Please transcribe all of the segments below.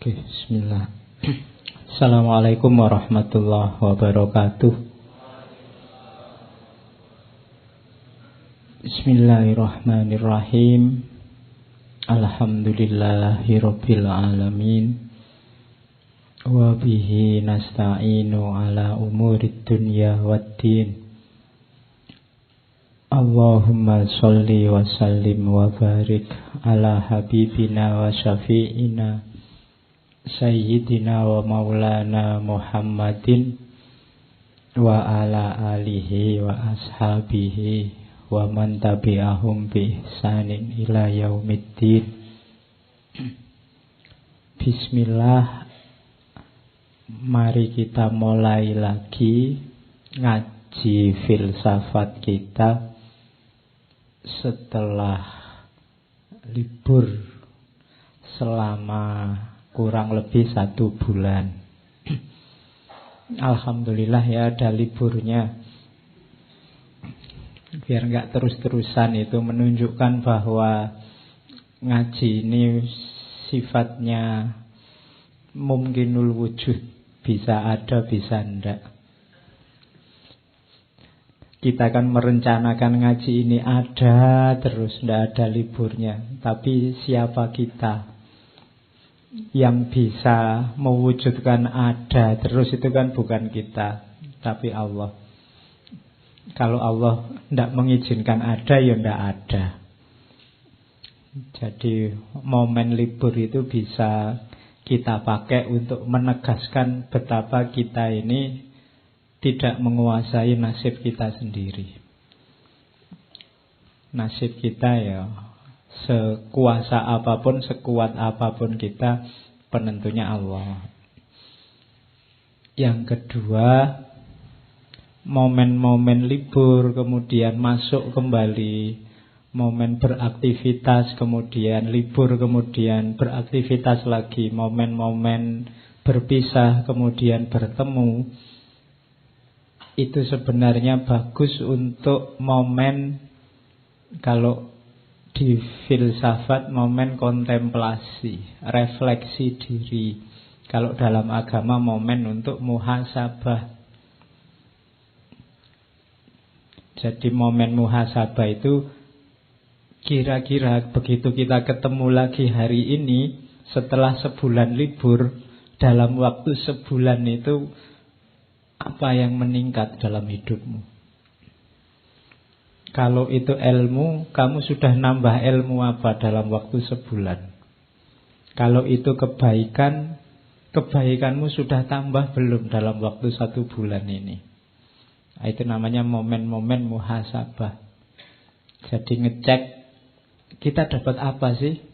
Oke, bismillah. Assalamualaikum warahmatullahi wabarakatuh. Bismillahirrahmanirrahim. Alhamdulillahirabbil alamin. Wa bihi nasta'inu ala umurid dunya waddin. Allahumma sholli wa sallim wa barik ala habibina wa syafi'ina Sayyidina wa maulana Muhammadin wa ala alihi wa ashabihi wa man tabi'ahum bi ihsanin ila yaumiddin. Bismillah. Mari kita mulai lagi ngaji filsafat kita setelah libur selama kurang lebih 1 bulan. Alhamdulillah ya ada liburnya. Biar gak terus-terusan, itu menunjukkan bahwa ngaji ini sifatnya mungkinul wujud. Bisa ada, bisa enggak. Kita kan merencanakan ngaji ini ada terus, enggak ada liburnya. Tapi siapa kita yang bisa mewujudkan ada terus? Itu kan bukan kita, tapi Allah. Kalau Allah tidak mengizinkan ada, ya tidak ada. Jadi momen libur itu bisa kita pakai untuk menegaskan betapa kita ini tidak menguasai nasib kita sendiri. Nasib kita ya sekuasa apapun, sekuat apapun kita, penentunya Allah. Yang kedua, momen-momen libur, kemudian masuk kembali, momen beraktivitas, kemudian libur, kemudian beraktivitas lagi, momen-momen berpisah, kemudian bertemu. Itu sebenarnya bagus untuk momen, kalau di filsafat, momen kontemplasi, refleksi diri. Kalau dalam agama, momen untuk muhasabah. Jadi momen muhasabah itu kira-kira begitu kita ketemu lagi hari ini, setelah sebulan libur, dalam waktu sebulan itu apa yang meningkat dalam hidupmu? Kalau itu ilmu, kamu sudah nambah ilmu apa dalam waktu sebulan? Kalau itu kebaikan, kebaikanmu sudah tambah belum dalam waktu 1 bulan ini? Itu namanya momen-momen muhasabah. Jadi ngecek, kita dapat apa sih?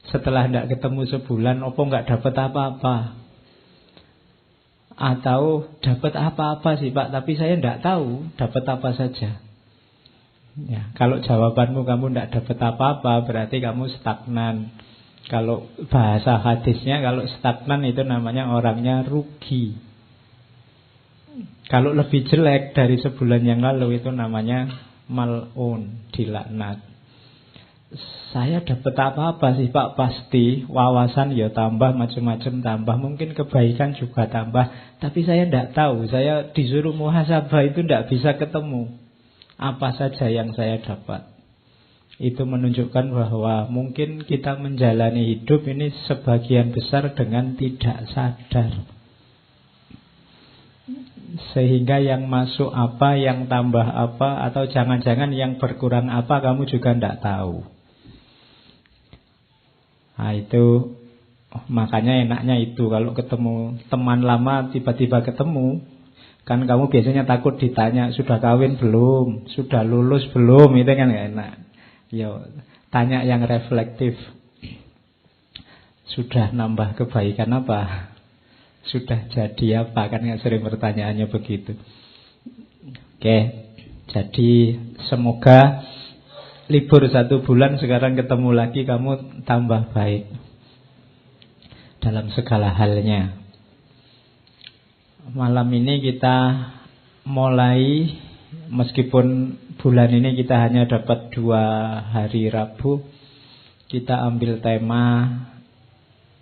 Setelah tidak ketemu sebulan, opo nggak dapat apa-apa? Atau dapat apa-apa sih Pak, tapi saya tidak tahu dapat apa saja. Ya, kalau jawabanmu kamu tidak dapat apa-apa, berarti kamu stagnan. Kalau bahasa hadisnya, kalau stagnan itu namanya orangnya rugi. Kalau lebih jelek dari sebulan yang lalu, itu namanya mal'un, dilaknat. Saya dapat apa-apa sih Pak? Pasti wawasan ya tambah, macam-macam tambah, mungkin kebaikan juga tambah. Tapi saya tidak tahu, saya disuruh muhasabah itu tidak bisa ketemu apa saja yang saya dapat. Itu menunjukkan bahwa mungkin kita menjalani hidup ini sebagian besar dengan tidak sadar. Sehingga yang masuk apa, yang tambah apa, atau jangan-jangan yang berkurang apa, kamu juga tidak tahu. Nah itu, makanya enaknya itu, kalau ketemu teman lama, tiba-tiba ketemu, kan kamu biasanya takut ditanya, sudah kawin belum? Sudah lulus belum? Itu kan gak enak. Yo, tanya yang reflektif. Sudah nambah kebaikan apa? Sudah jadi apa? Kan gak sering pertanyaannya begitu. Oke, jadi semoga libur 1 bulan, sekarang ketemu lagi, kamu tambah baik dalam segala halnya. Malam ini kita mulai, meskipun bulan ini kita hanya dapat 2 hari Rabu, kita ambil tema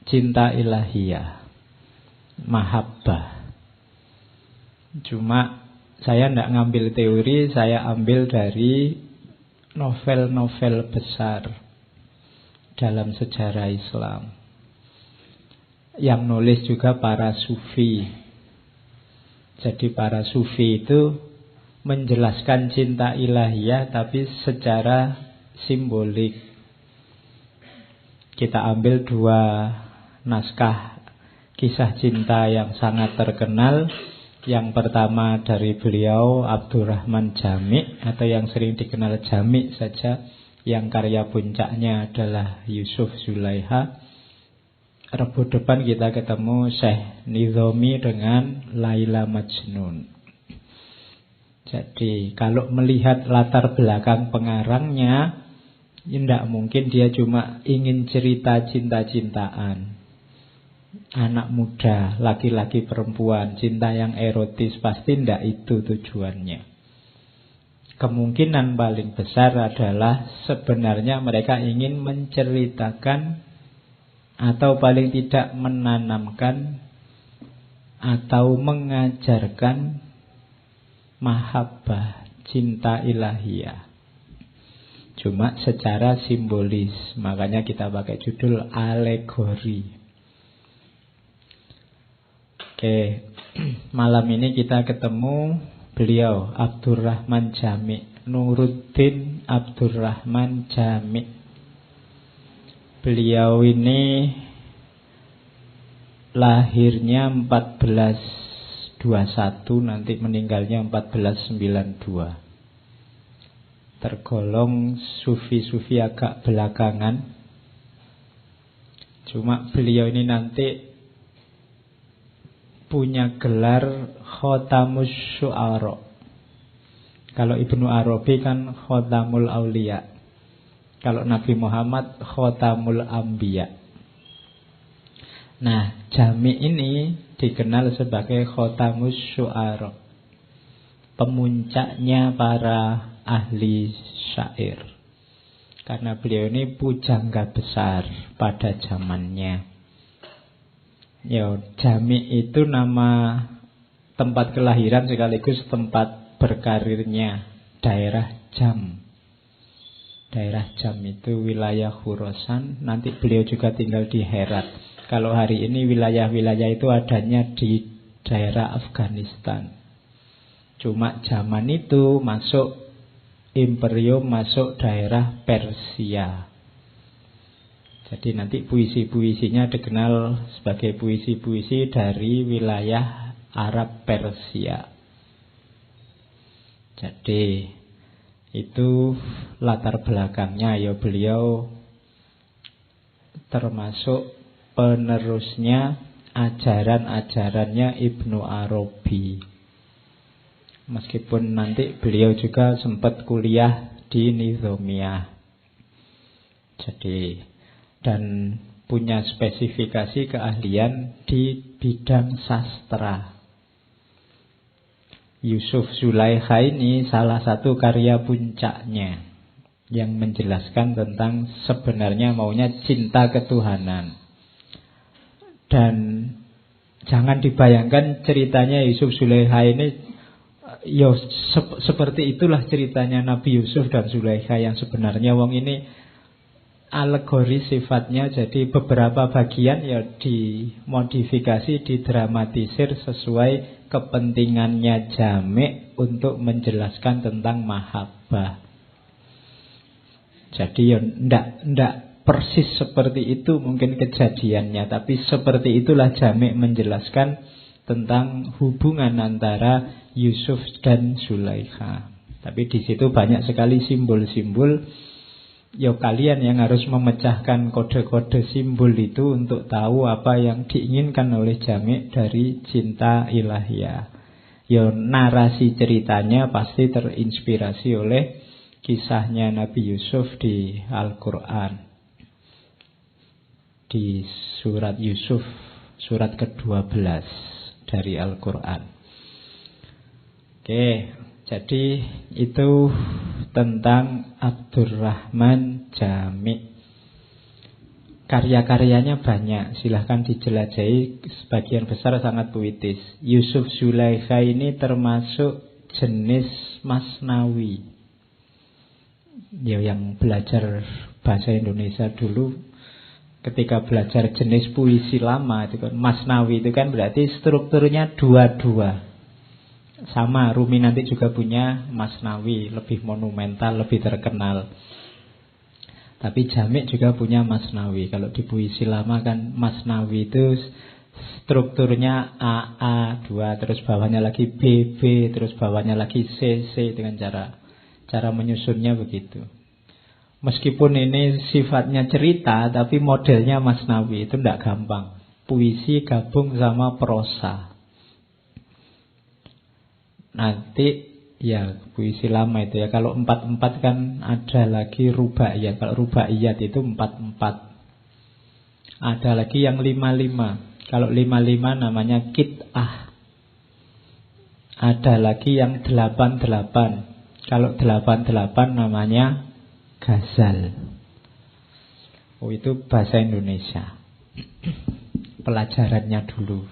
cinta ilahiyah, mahabbah. Cuma saya tidak ngambil teori, saya ambil dari novel-novel besar dalam sejarah Islam. Yang nulis juga para sufi. Jadi para sufi itu menjelaskan cinta ilahiyah tapi secara simbolik. Kita ambil dua naskah kisah cinta yang sangat terkenal. Yang pertama dari beliau Abdurrahman Jami, atau yang sering dikenal Jami saja, yang karya puncaknya adalah Yusuf Zulaikha. Rabu depan kita ketemu Syekh Nizami dengan Laila Majnun. Jadi kalau melihat latar belakang pengarangnya, tidak mungkin dia cuma ingin cerita cinta-cintaan. Anak muda, laki-laki perempuan, cinta yang erotis, pasti tidak itu tujuannya. Kemungkinan paling besar adalah sebenarnya mereka ingin menceritakan atau paling tidak menanamkan atau mengajarkan mahabbah, cinta ilahiyah. Cuma secara simbolis. Makanya kita pakai judul alegori. Oke, malam ini kita ketemu beliau Abdurrahman Jami, Nuruddin Abdurrahman Jami. Beliau ini lahirnya 1421, nanti meninggalnya 1492. Tergolong sufi-sufi agak belakangan. Cuma beliau ini nanti punya gelar Khotamus Syu'ara. Kalau Ibnu Arabi kan Khotamul Auliya. Kalau Nabi Muhammad Khotamul Ambiya. Nah, Jami ini dikenal sebagai Khotamus Syu'ara, pemuncaknya para ahli syair. Karena beliau ini pujangga besar pada zamannya. Ya, Jami itu nama tempat kelahiran sekaligus tempat berkarirnya, daerah Jam. Daerah Jam itu wilayah Khurasan. Nanti beliau juga tinggal di Herat. Kalau hari ini wilayah-wilayah itu adanya di daerah Afghanistan. Cuma zaman itu masuk imperium, masuk daerah Persia. Jadi nanti puisi-puisinya dikenal sebagai puisi-puisi dari wilayah Arab Persia. Jadi itu latar belakangnya. Ya, beliau termasuk penerusnya ajaran-ajarannya Ibnu Arabi. Meskipun nanti beliau juga sempat kuliah di Nizamiyah. Jadi, dan punya spesifikasi keahlian di bidang sastra. Yusuf Zulaikha ini salah satu karya puncaknya yang menjelaskan tentang sebenarnya maunya cinta ketuhanan. Dan jangan dibayangkan ceritanya Yusuf Zulaikha ini ya seperti itulah ceritanya Nabi Yusuf dan Zulaikha yang sebenarnya. Wong ini alegori sifatnya, jadi beberapa bagian ya dimodifikasi, didramatisir sesuai kepentingannya Jami untuk menjelaskan tentang mahabbah. Jadi ya ndak persis seperti itu mungkin kejadiannya, tapi seperti itulah Jami menjelaskan tentang hubungan antara Yusuf dan Zulaikha. Tapi di situ banyak sekali simbol-simbol. Ya, kalian yang harus memecahkan kode-kode simbol itu untuk tahu apa yang diinginkan oleh Jami dari cinta ilahiyah. Ya, narasi ceritanya pasti terinspirasi oleh kisahnya Nabi Yusuf di Al-Quran. Di surat Yusuf, surat ke-12 dari Al-Quran. Oke, jadi itu tentang Abdurrahman Jami. karya-karyanya banyak, silahkan dijelajahi, sebagian besar sangat puitis. Yusuf Zulaikha ini termasuk jenis masnawi. Ya, yang belajar bahasa Indonesia dulu, ketika belajar jenis puisi lama itu kan, masnawi itu kan berarti strukturnya dua-dua. Sama, Rumi nanti juga punya masnawi, lebih monumental, lebih terkenal. Tapi Jamik juga punya masnawi. Kalau di puisi lama kan masnawi itu strukturnya AA 2, terus bawahnya lagi BB, terus bawahnya lagi CC, dengan cara menyusunnya begitu. Meskipun ini sifatnya cerita, tapi modelnya masnawi, itu tidak gampang. Puisi gabung sama prosa. Nanti ya puisi lama itu ya, kalau 4-4 kan ada lagi rubaiyat. Kalau rubaiyat itu 4-4. Ada lagi yang 5-5. Kalau 5-5 namanya kit'ah. Ada lagi yang 8-8. Kalau 8-8 namanya ghazal. Oh, itu bahasa Indonesia. Pelajarannya dulu.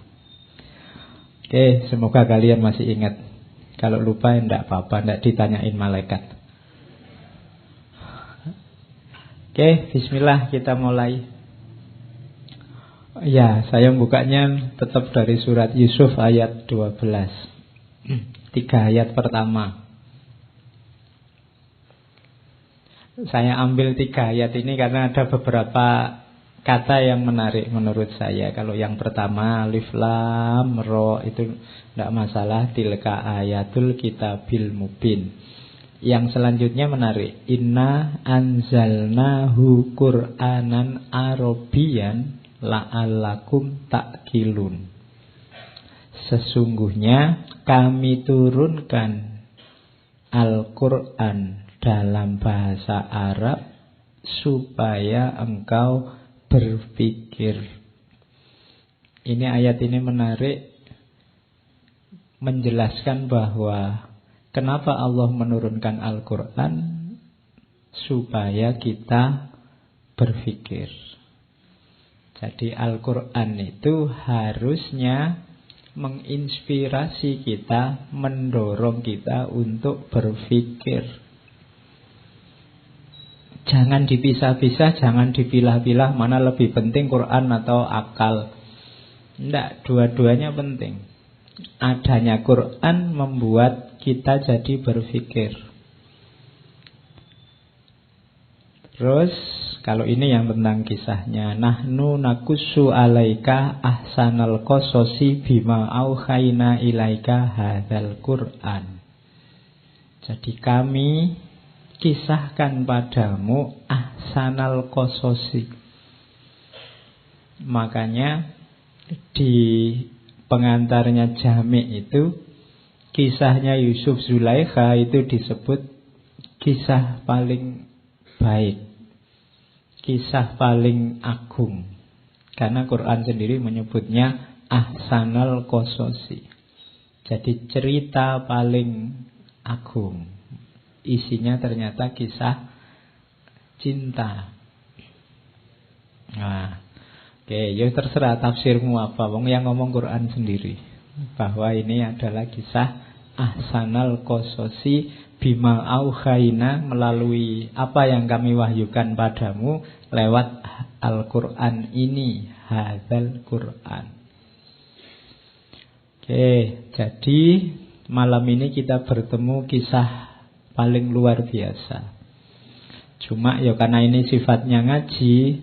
Oke, semoga kalian masih ingat. Kalau lupa ya enggak apa-apa, enggak ditanyain malaikat. Oke, bismillah, kita mulai. Ya, saya bukanya tetap dari surat Yusuf ayat 12. 3 ayat pertama. Saya ambil 3 ayat ini karena ada beberapa kata yang menarik menurut saya. Kalau yang pertama alif lam ro itu tidak masalah, tilka ayatul kitabil mubin. Yang selanjutnya menarik, inna anzalnahu qur'anan arabiyyan la'allakum ta'qilun. Sesungguhnya kami turunkan Al-Qur'an dalam bahasa Arab supaya engkau berpikir. Ini ayat ini menarik, menjelaskan bahwa kenapa Allah menurunkan Al-Quran, supaya kita berpikir. Jadi Al-Quran itu harusnya menginspirasi kita, mendorong kita untuk berpikir. Jangan dipisah-pisah, jangan dipilah-pilah mana lebih penting, Quran atau akal. Tidak, dua-duanya penting. Adanya Quran membuat kita jadi berpikir. Terus kalau ini yang tentang kisahnya, nahnu nakussu alaika ahsanal qasasi bima auhayna ilaika hadzal Quran. Jadi kami kisahkan padamu ahsanal qasasi. Makanya di pengantarnya Jami' itu kisahnya Yusuf Zulaikha itu disebut kisah paling baik, kisah paling agung. Karena Quran sendiri menyebutnya ahsanal qasasi. Jadi cerita paling agung. Isinya ternyata kisah cinta. Nah, oke, ya terserah tafsirmu apa. Wong yang ngomong Quran sendiri bahwa ini adalah kisah ahsanal qasasi bima auhayna, melalui apa yang kami wahyukan padamu lewat Al-Quran ini, hadzal Quran. Oke, jadi malam ini kita bertemu kisah paling luar biasa. Cuma ya karena ini sifatnya ngaji,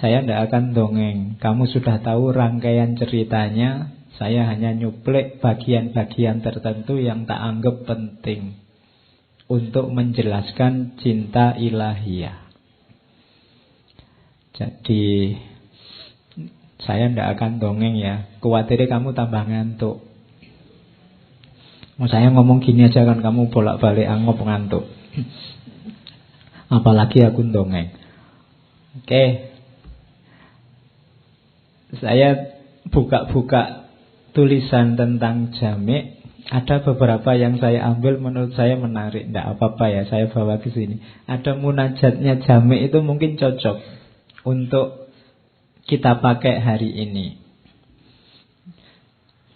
saya tidak akan dongeng. Kamu sudah tahu rangkaian ceritanya. Saya hanya nyuplek bagian-bagian tertentu yang tak anggap penting untuk menjelaskan cinta ilahiyah. Jadi saya tidak akan dongeng ya. Khawatirnya kamu tambah ngantuk. Saya ngomong gini aja kan kamu bolak-balik anggap ngantuk. Apalagi aku dongeng. Oke. Saya buka-buka tulisan tentang Jami'. Ada beberapa yang saya ambil menurut saya menarik. Tidak apa-apa ya, saya bawa ke sini. Ada munajatnya Jami' itu mungkin cocok untuk kita pakai hari ini.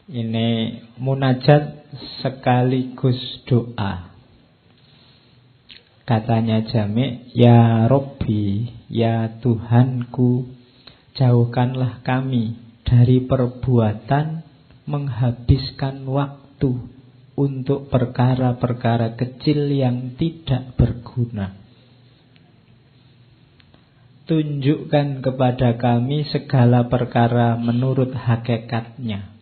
Ini munajat sekaligus doa. Katanya Jami', ya Robbi, ya Tuhanku, jauhkanlah kami dari perbuatan menghabiskan waktu untuk perkara-perkara kecil yang tidak berguna. Tunjukkan kepada kami segala perkara menurut hakikatnya.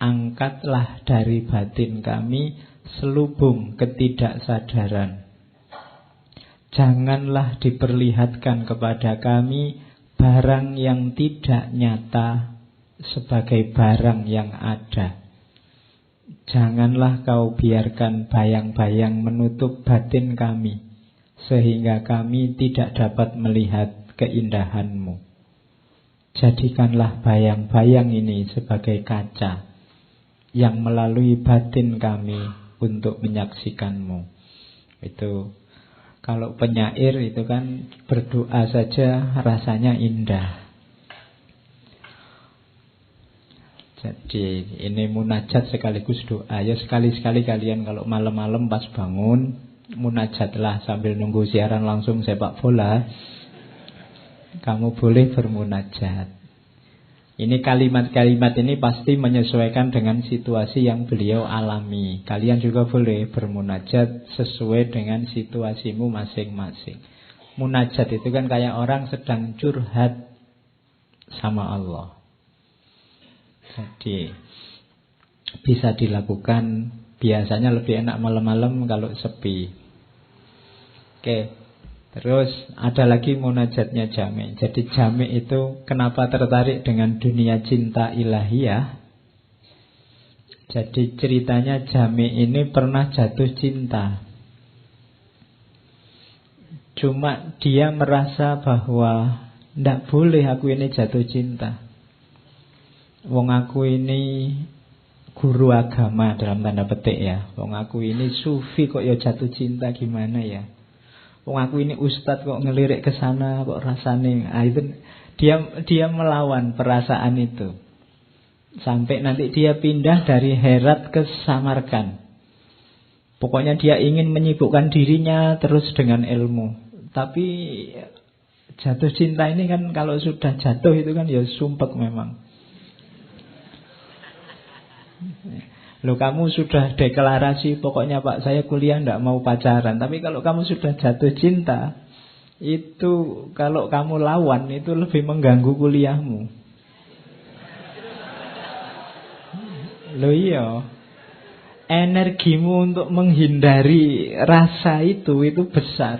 Angkatlah dari batin kami selubung ketidaksadaran. Janganlah diperlihatkan kepada kami barang yang tidak nyata sebagai barang yang ada. Janganlah kau biarkan bayang-bayang menutup batin kami, sehingga kami tidak dapat melihat keindahan-Mu. Jadikanlah bayang-bayang ini sebagai kaca yang melalui batin kami untuk menyaksikan-Mu. Itu kalau penyair itu kan berdoa saja rasanya indah. Jadi ini munajat sekaligus doa. Ya sekali-sekali kalian kalau malam-malam pas bangun, munajatlah sambil nunggu siaran langsung sepak bola. Kamu boleh bermunajat. Ini kalimat-kalimat ini pasti menyesuaikan dengan situasi yang beliau alami. Kalian juga boleh bermunajat sesuai dengan situasimu masing-masing. Munajat itu kan kayak orang sedang curhat sama Allah. Jadi bisa dilakukan, biasanya lebih enak malam-malam kalau sepi. Oke. Terus ada lagi munajatnya Jami'. Jadi Jami' itu kenapa tertarik dengan dunia cinta ilahiyah? Jadi ceritanya Jami' ini pernah jatuh cinta. Cuma dia merasa bahwa tidak boleh aku ini jatuh cinta. Wong aku ini guru agama dalam tanda petik ya. Wong aku ini sufi kok ya jatuh cinta gimana ya? Wong aku ini ustadz kok ngelirik ke sana kok rasane. Itu dia melawan perasaan itu. Sampai nanti dia pindah dari Herat ke Samarkand. Pokoknya dia ingin menyibukkan dirinya terus dengan ilmu. Tapi jatuh cinta ini kan kalau sudah jatuh itu kan ya sumpek memang. Loh kamu sudah deklarasi pokoknya Pak saya kuliah tidak mau pacaran. Tapi kalau kamu sudah jatuh cinta, itu kalau kamu lawan itu lebih mengganggu kuliahmu. Loh iya, energimu untuk menghindari rasa itu besar.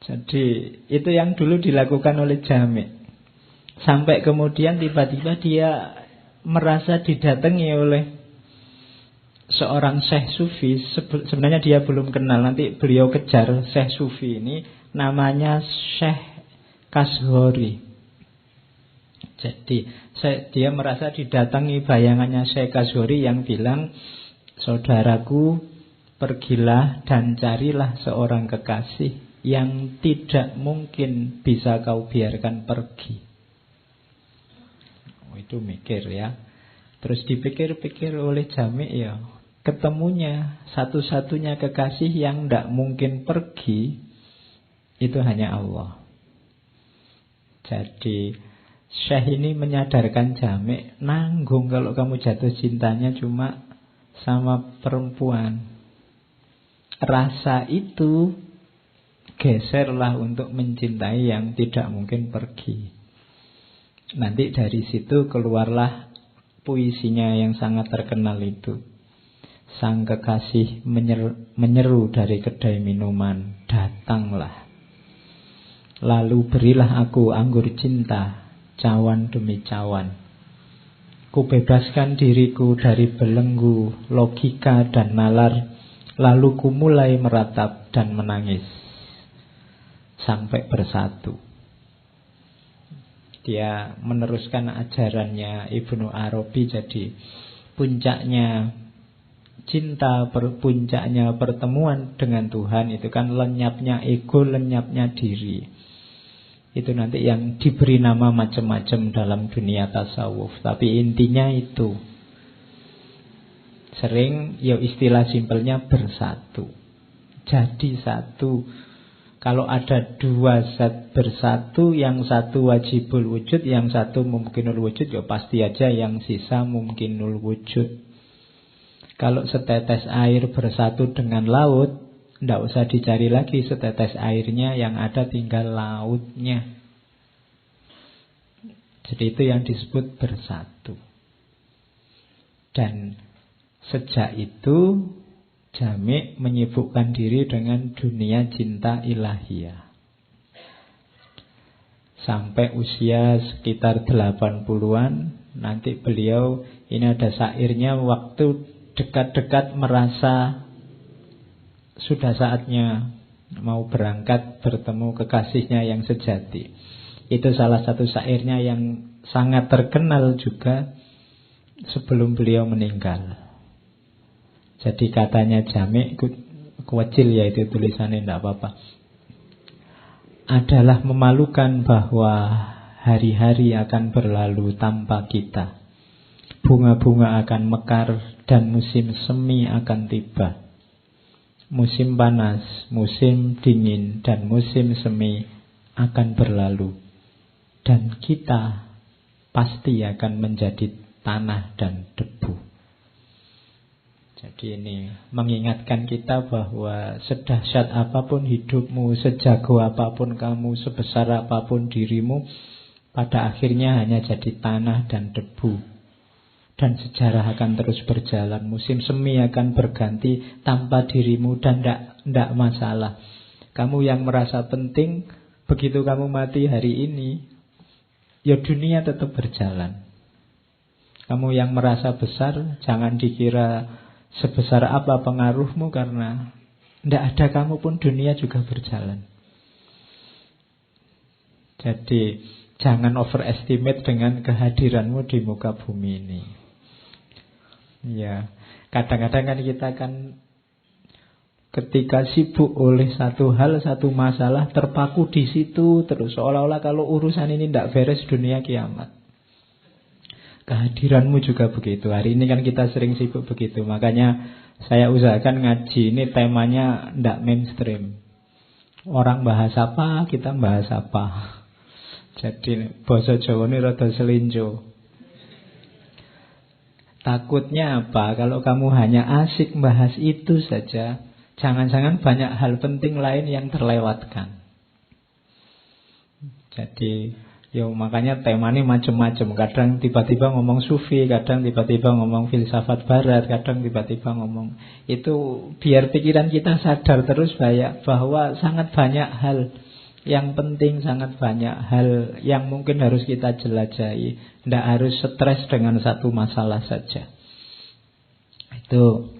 Jadi itu yang dulu dilakukan oleh Jami'. Sampai kemudian tiba-tiba dia merasa didatangi oleh seorang Syekh Sufi. Sebenarnya dia belum kenal. Nanti beliau kejar Syekh Sufi ini. Namanya Syekh Kashghari. Jadi dia merasa didatangi bayangannya Syekh Kashghari yang bilang, saudaraku, pergilah dan carilah seorang kekasih yang tidak mungkin bisa kau biarkan pergi. Itu mikir ya. Terus dipikir-pikir oleh Jami' ya, ketemunya satu-satunya kekasih yang tidak mungkin pergi itu hanya Allah. Jadi Syekh ini menyadarkan Jami', nanggung kalau kamu jatuh cintanya cuma sama perempuan. Rasa itu geserlah untuk mencintai yang tidak mungkin pergi. Nanti dari situ keluarlah puisinya yang sangat terkenal itu. Sang kekasih menyeru dari kedai minuman, datanglah. Lalu berilah aku anggur cinta, cawan demi cawan. Ku bebaskan diriku dari belenggu, logika dan nalar. Lalu ku mulai meratap dan menangis sampai bersatu. Dia meneruskan ajarannya Ibnu Arabi. Jadi puncaknya cinta, puncaknya pertemuan dengan Tuhan itu kan lenyapnya ego, lenyapnya diri. Itu nanti yang diberi nama macam-macam dalam dunia tasawuf. Tapi intinya itu. Sering ya istilah simpelnya bersatu. Jadi satu. Kalau ada dua zat bersatu, yang satu wajibul wujud, yang satu mumkinul wujud, ya pasti aja yang sisa mumkinul wujud. Kalau setetes air bersatu dengan laut, tidak usah dicari lagi setetes airnya, yang ada tinggal lautnya. Jadi itu yang disebut bersatu. Dan sejak itu Jami' menyibukkan diri dengan dunia cinta ilahiyah. Sampai usia sekitar 80-an, nanti beliau, ini ada syairnya, waktu dekat-dekat merasa sudah saatnya mau berangkat bertemu kekasihnya yang sejati. Itu salah satu syairnya yang sangat terkenal juga sebelum beliau meninggal. Jadi katanya Jami', kecil ya itu tulisannya, tidak apa-apa. Adalah memalukan bahwa hari-hari akan berlalu tanpa kita. Bunga-bunga akan mekar dan musim semi akan tiba. Musim panas, musim dingin, dan musim semi akan berlalu. Dan kita pasti akan menjadi tanah dan debu. Jadi ini mengingatkan kita bahwa sedahsyat apapun hidupmu, sejago apapun kamu, sebesar apapun dirimu, pada akhirnya hanya jadi tanah dan debu. Dan sejarah akan terus berjalan. Musim semi akan berganti tanpa dirimu dan tidak masalah. Kamu yang merasa penting, begitu kamu mati hari ini, ya dunia tetap berjalan. Kamu yang merasa besar, jangan dikira sebesar apa pengaruhmu, karena tidak ada kamu pun dunia juga berjalan. Jadi jangan overestimate dengan kehadiranmu di muka bumi ini. Ya, kadang-kadang kan kita kan ketika sibuk oleh satu hal, satu masalah, terpaku di situ terus, seolah-olah kalau urusan ini tidak beres dunia kiamat. Kehadiranmu juga begitu. Hari ini kan kita sering sibuk begitu. Makanya saya usahakan ngaji ini temanya tidak mainstream. Orang bahas apa, kita bahas apa. Jadi basa Jawa ini rada selinjo. Takutnya apa? Kalau kamu hanya asik bahas itu saja, jangan-jangan banyak hal penting lain yang terlewatkan. Jadi makanya tema ini macam-macam. Kadang tiba-tiba ngomong sufi, kadang tiba-tiba ngomong filsafat barat, kadang tiba-tiba ngomong itu, biar pikiran kita sadar terus bahwa sangat banyak hal yang penting, sangat banyak hal yang mungkin harus kita jelajahi. Tidak harus stres dengan satu masalah saja. Itu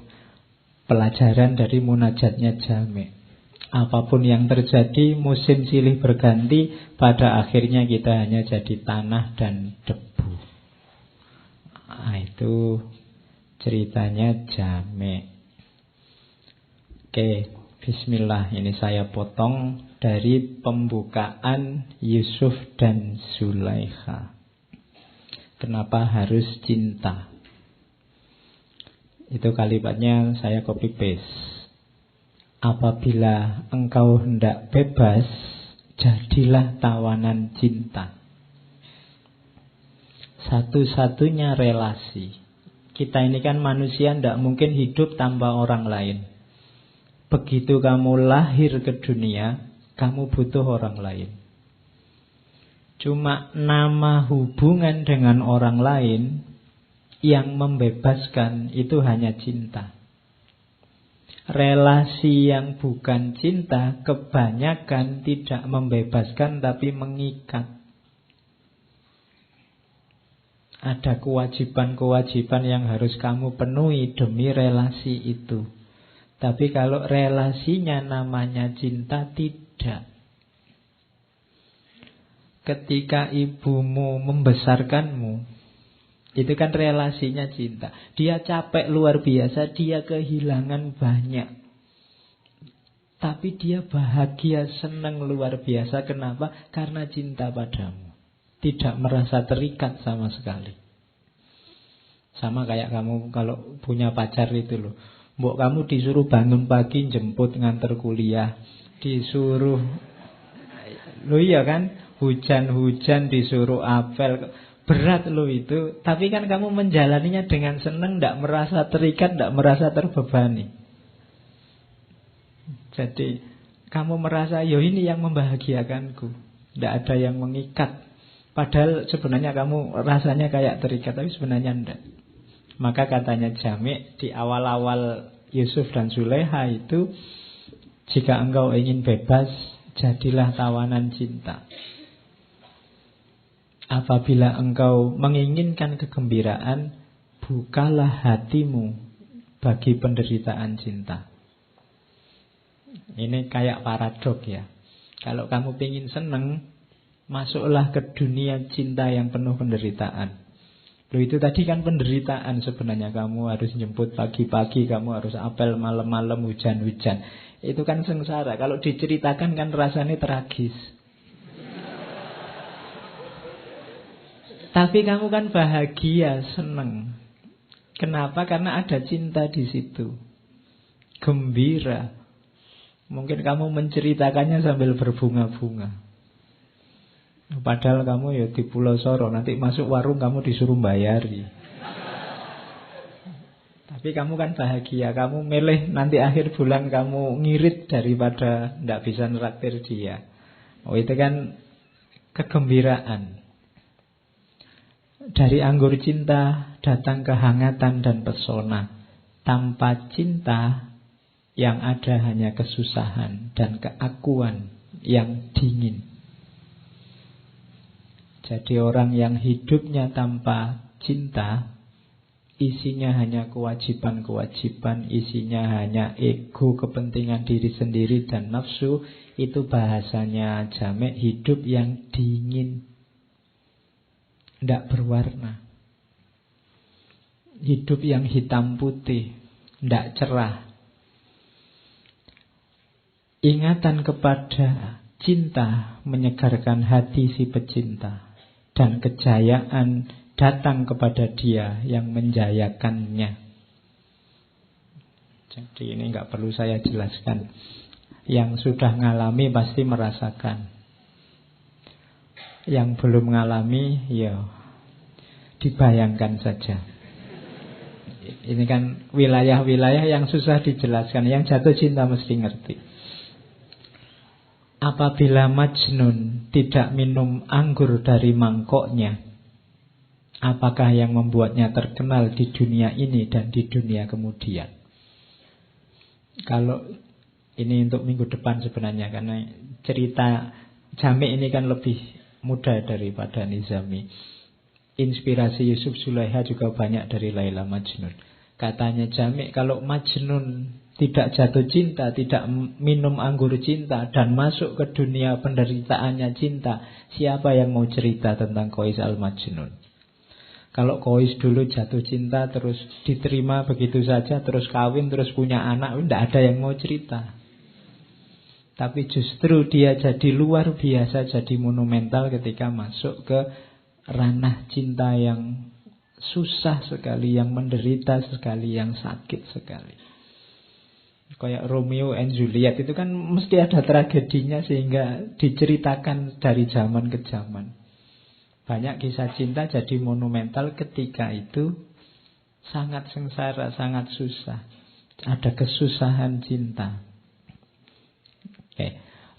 pelajaran dari munajatnya Jami'. Apapun yang terjadi, musim silih berganti, pada akhirnya kita hanya jadi tanah dan debu. Itu ceritanya Jami'. Oke, bismillah. Ini saya potong dari pembukaan Yusuf dan Zulaikha. Kenapa harus cinta? Itu kalimatnya saya copy paste. Apabila engkau hendak bebas, jadilah tawanan cinta. Satu-satunya relasi. Kita ini kan manusia, tidak mungkin hidup tanpa orang lain. Begitu kamu lahir ke dunia, kamu butuh orang lain. Cuma nama hubungan dengan orang lain yang membebaskan itu hanya cinta. Relasi yang bukan cinta kebanyakan tidak membebaskan tapi mengikat. Ada kewajiban-kewajiban yang harus kamu penuhi demi relasi itu. Tapi kalau relasinya namanya cinta, tidak. Ketika ibumu membesarkanmu, itu kan relasinya cinta. Dia capek luar biasa, dia kehilangan banyak. Tapi dia bahagia, senang luar biasa. Kenapa? Karena cinta padamu. Tidak merasa terikat sama sekali. Sama kayak kamu kalau punya pacar itu loh. Mbok kamu disuruh bangun pagi, jemput, nganter kuliah. Disuruh, lo iya kan, hujan-hujan disuruh apel. Berat lo itu. Tapi kan kamu menjalaninya dengan senang, tidak merasa terikat, tidak merasa terbebani. Jadi kamu merasa, yo ini yang membahagiakanku. Tidak ada yang mengikat. Padahal sebenarnya kamu rasanya kayak terikat, tapi sebenarnya tidak. Maka katanya Jami' di awal-awal Yusuf dan Zuleha itu, jika engkau ingin bebas, jadilah tawanan cinta. Apabila engkau menginginkan kegembiraan, bukalah hatimu bagi penderitaan cinta. Ini kayak paradok ya. Kalau kamu ingin senang, masuklah ke dunia cinta yang penuh penderitaan. Loh, itu tadi kan penderitaan sebenarnya. Kamu harus jemput pagi-pagi, kamu harus apel malam-malam, hujan-hujan. Itu kan sengsara. Kalau diceritakan kan rasanya tragis. Tapi kamu kan bahagia, senang. Kenapa? Karena ada cinta di situ. Gembira. Mungkin kamu menceritakannya sambil berbunga-bunga. Padahal kamu ya di Pulau Soro, nanti masuk warung kamu disuruh bayari. Tapi kamu kan bahagia, kamu milih nanti akhir bulan kamu ngirit daripada tidak bisa neraktir dia. Oh, itu kan kegembiraan. Dari anggur cinta datang kehangatan dan pesona. Tanpa cinta yang ada hanya kesusahan dan keakuan yang dingin. Jadi orang yang hidupnya tanpa cinta, isinya hanya kewajiban-kewajiban, isinya hanya ego, kepentingan diri sendiri dan nafsu. Itu bahasanya Jami', hidup yang dingin, tidak berwarna. Hidup yang hitam putih, tidak cerah. Ingatan kepada cinta menyegarkan hati si pecinta, dan kejayaan datang kepada dia yang menjayakannya. Jadi ini nggak perlu saya jelaskan. Yang sudah ngalami pasti merasakan. Yang belum ngalami, ya dibayangkan saja. Ini kan wilayah-wilayah yang susah dijelaskan. Yang jatuh cinta mesti ngerti. Apabila Majnun tidak minum anggur dari mangkoknya, apakah yang membuatnya terkenal di dunia ini dan di dunia kemudian? Kalau ini untuk minggu depan sebenarnya, karena cerita Jami' ini kan lebih muda daripada Nizami. Inspirasi Yusuf Zuleha juga banyak dari Laila Majnun. Katanya Jami', kalau Majnun tidak jatuh cinta, tidak minum anggur cinta, dan masuk ke dunia penderitaannya cinta, siapa yang mau cerita tentang Qais al-Majnun? Kalau Qais dulu jatuh cinta, terus diterima begitu saja, terus kawin, terus punya anak, tidak ada yang mau cerita. Tapi justru dia jadi luar biasa, jadi monumental ketika masuk ke ranah cinta yang susah sekali, yang menderita sekali, yang sakit sekali. Kayak Romeo and Juliet itu kan mesti ada tragedinya sehingga diceritakan dari zaman ke zaman. Banyak kisah cinta jadi monumental ketika itu sangat sengsara, sangat susah. Ada kesusahan cinta.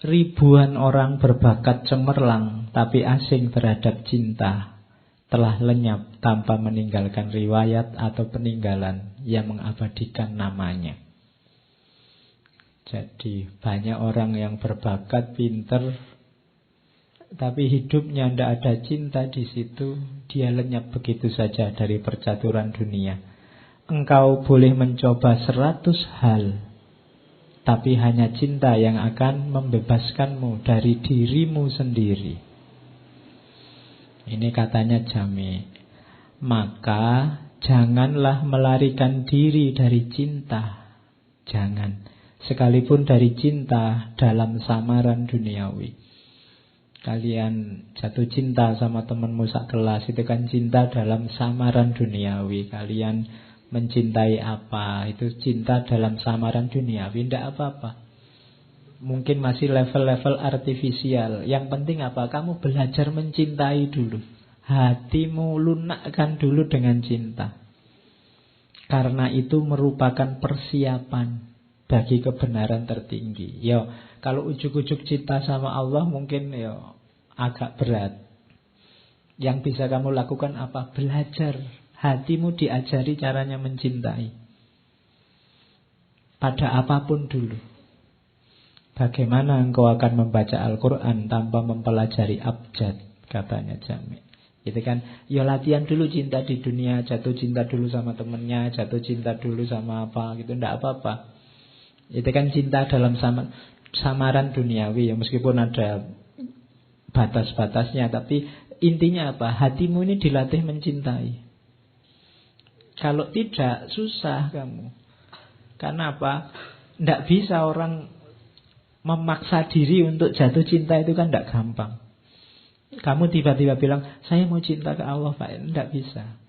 Ribuan orang berbakat cemerlang tapi asing terhadap cinta telah lenyap tanpa meninggalkan riwayat atau peninggalan yang mengabadikan namanya. Jadi banyak orang yang berbakat, pinter, tapi hidupnya tidak ada cinta di situ, dia lenyap begitu saja dari percaturan dunia. Engkau boleh mencoba 100 hal, tapi hanya cinta yang akan membebaskanmu dari dirimu sendiri. Ini katanya Jami'. Maka janganlah melarikan diri dari cinta. Jangan. sekalipun dari cinta dalam samaran duniawi. Kalian jatuh cinta sama temanmu sak kelas, itu kan cinta dalam samaran duniawi. Kalian mencintai apa, itu cinta dalam samaran duniawi, tidak apa-apa. Mungkin masih level-level artifisial. Yang penting apa? Kamu belajar mencintai dulu. Hatimu lunakkan dulu dengan cinta. Karena itu merupakan persiapan bagi kebenaran tertinggi. Yo, kalau ujuk-ujuk cinta sama Allah mungkin agak berat. Yang bisa kamu lakukan apa? Belajar. Hatimu diajari caranya mencintai. Pada apapun dulu. Bagaimana engkau akan membaca Al-Quran tanpa mempelajari abjad, katanya Jami. Itu kan, latihan dulu cinta di dunia, jatuh cinta dulu sama temennya, jatuh cinta dulu sama apa gitu, ndak apa-apa. Itu kan cinta dalam samaran duniawi, ya meskipun ada batas-batasnya, tapi intinya apa? Hatimu ini dilatih mencintai. Kalau tidak, susah kamu. Karena apa? Ndak bisa orang memaksa diri untuk jatuh cinta, itu kan ndak gampang. Kamu tiba-tiba bilang, saya mau cinta ke Allah Pak, tidak bisa.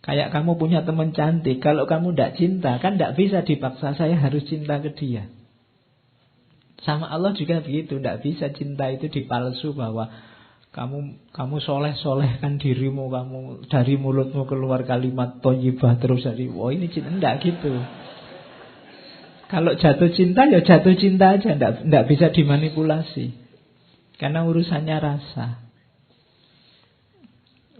Kayak kamu punya teman cantik, kalau kamu tidak cinta, kan tidak bisa dipaksa, saya harus cinta ke dia. Sama Allah juga begitu, tidak bisa cinta itu dipalsu bahwa kamu soleh-solehkan dirimu, kamu dari mulutmu keluar kalimat thayyibah terus dari, ini cinta, tidak gitu. Kalau jatuh cinta, ya jatuh cinta aja, tidak bisa dimanipulasi. Karena urusannya rasa.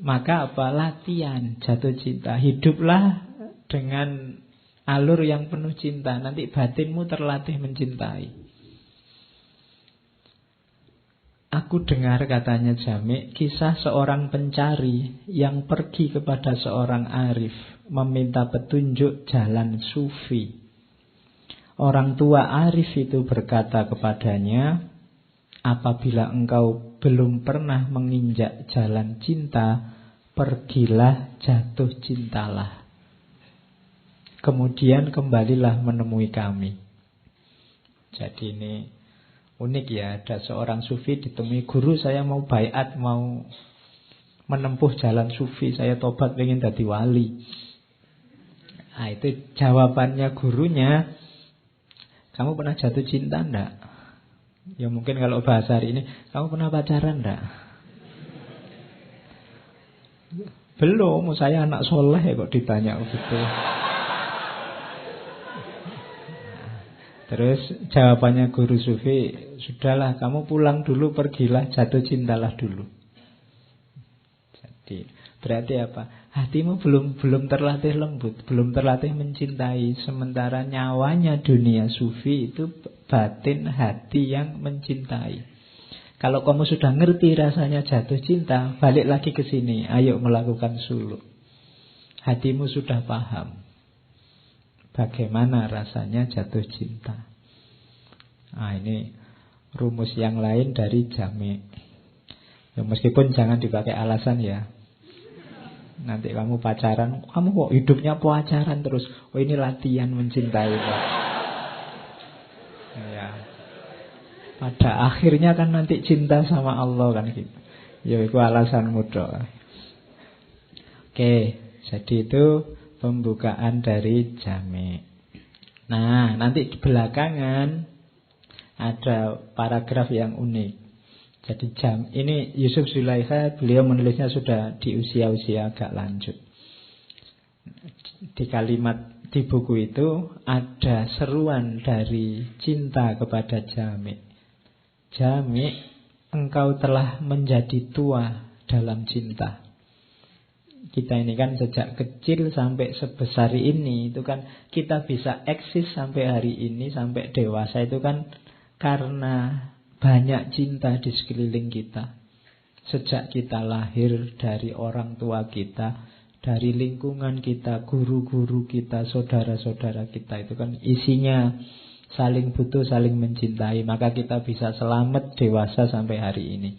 Maka apa? Latihan jatuh cinta. Hiduplah dengan alur yang penuh cinta. Nanti batinmu terlatih mencintai. Aku dengar, katanya Jami, kisah seorang pencari yang pergi kepada seorang arif, meminta petunjuk jalan sufi. Orang tua arif itu berkata kepadanya, apabila engkau belum pernah menginjak jalan cinta, pergilah jatuh cintalah. Kemudian kembalilah menemui kami. Jadi ini unik ya, ada seorang sufi ditemui guru, saya mau baiat, mau menempuh jalan sufi, saya tobat pengen jadi wali. Nah, itu jawabannya gurunya, kamu pernah jatuh cinta enggak? Ya mungkin kalau bahasa hari ini, kamu pernah pacaran enggak? Belum, saya anak soleh kok ditanya begitu. Terus jawabannya guru sufi, sudahlah kamu pulang dulu, pergilah jatuh cintalah dulu. Jadi berarti apa? Hatimu belum terlatih lembut, belum terlatih mencintai. Sementara nyawanya dunia sufi itu batin hati yang mencintai. Kalau kamu sudah ngerti rasanya jatuh cinta, balik lagi ke sini, ayo melakukan suluk. Hatimu sudah paham bagaimana rasanya jatuh cinta. Nah, ini rumus yang lain dari Jami. Ya, meskipun jangan dipakai alasan ya. Nanti kamu pacaran, kamu kok hidupnya pacaran terus. Oh, ini latihan mencintai Pak. Ya. Pada akhirnya kan nanti cinta sama Allah kan gitu. Ya itu alasan mudah. Oke, jadi itu pembukaan dari Jami. Nah, nanti di belakangan ada paragraf yang unik. Jadi ini Yusuf Zulaikha, beliau menulisnya sudah di usia-usia agak lanjut. Di kalimat di buku itu ada seruan dari cinta kepada Jami. Jami, engkau telah menjadi tua dalam cinta. Kita ini kan sejak kecil sampai sebesar ini, itu kan kita bisa eksis sampai hari ini, sampai dewasa itu kan karena banyak cinta di sekeliling kita. Sejak kita lahir, dari orang tua kita, dari lingkungan kita, guru-guru kita, saudara-saudara kita, itu kan isinya saling butuh, saling mencintai. Maka kita bisa selamat dewasa sampai hari ini.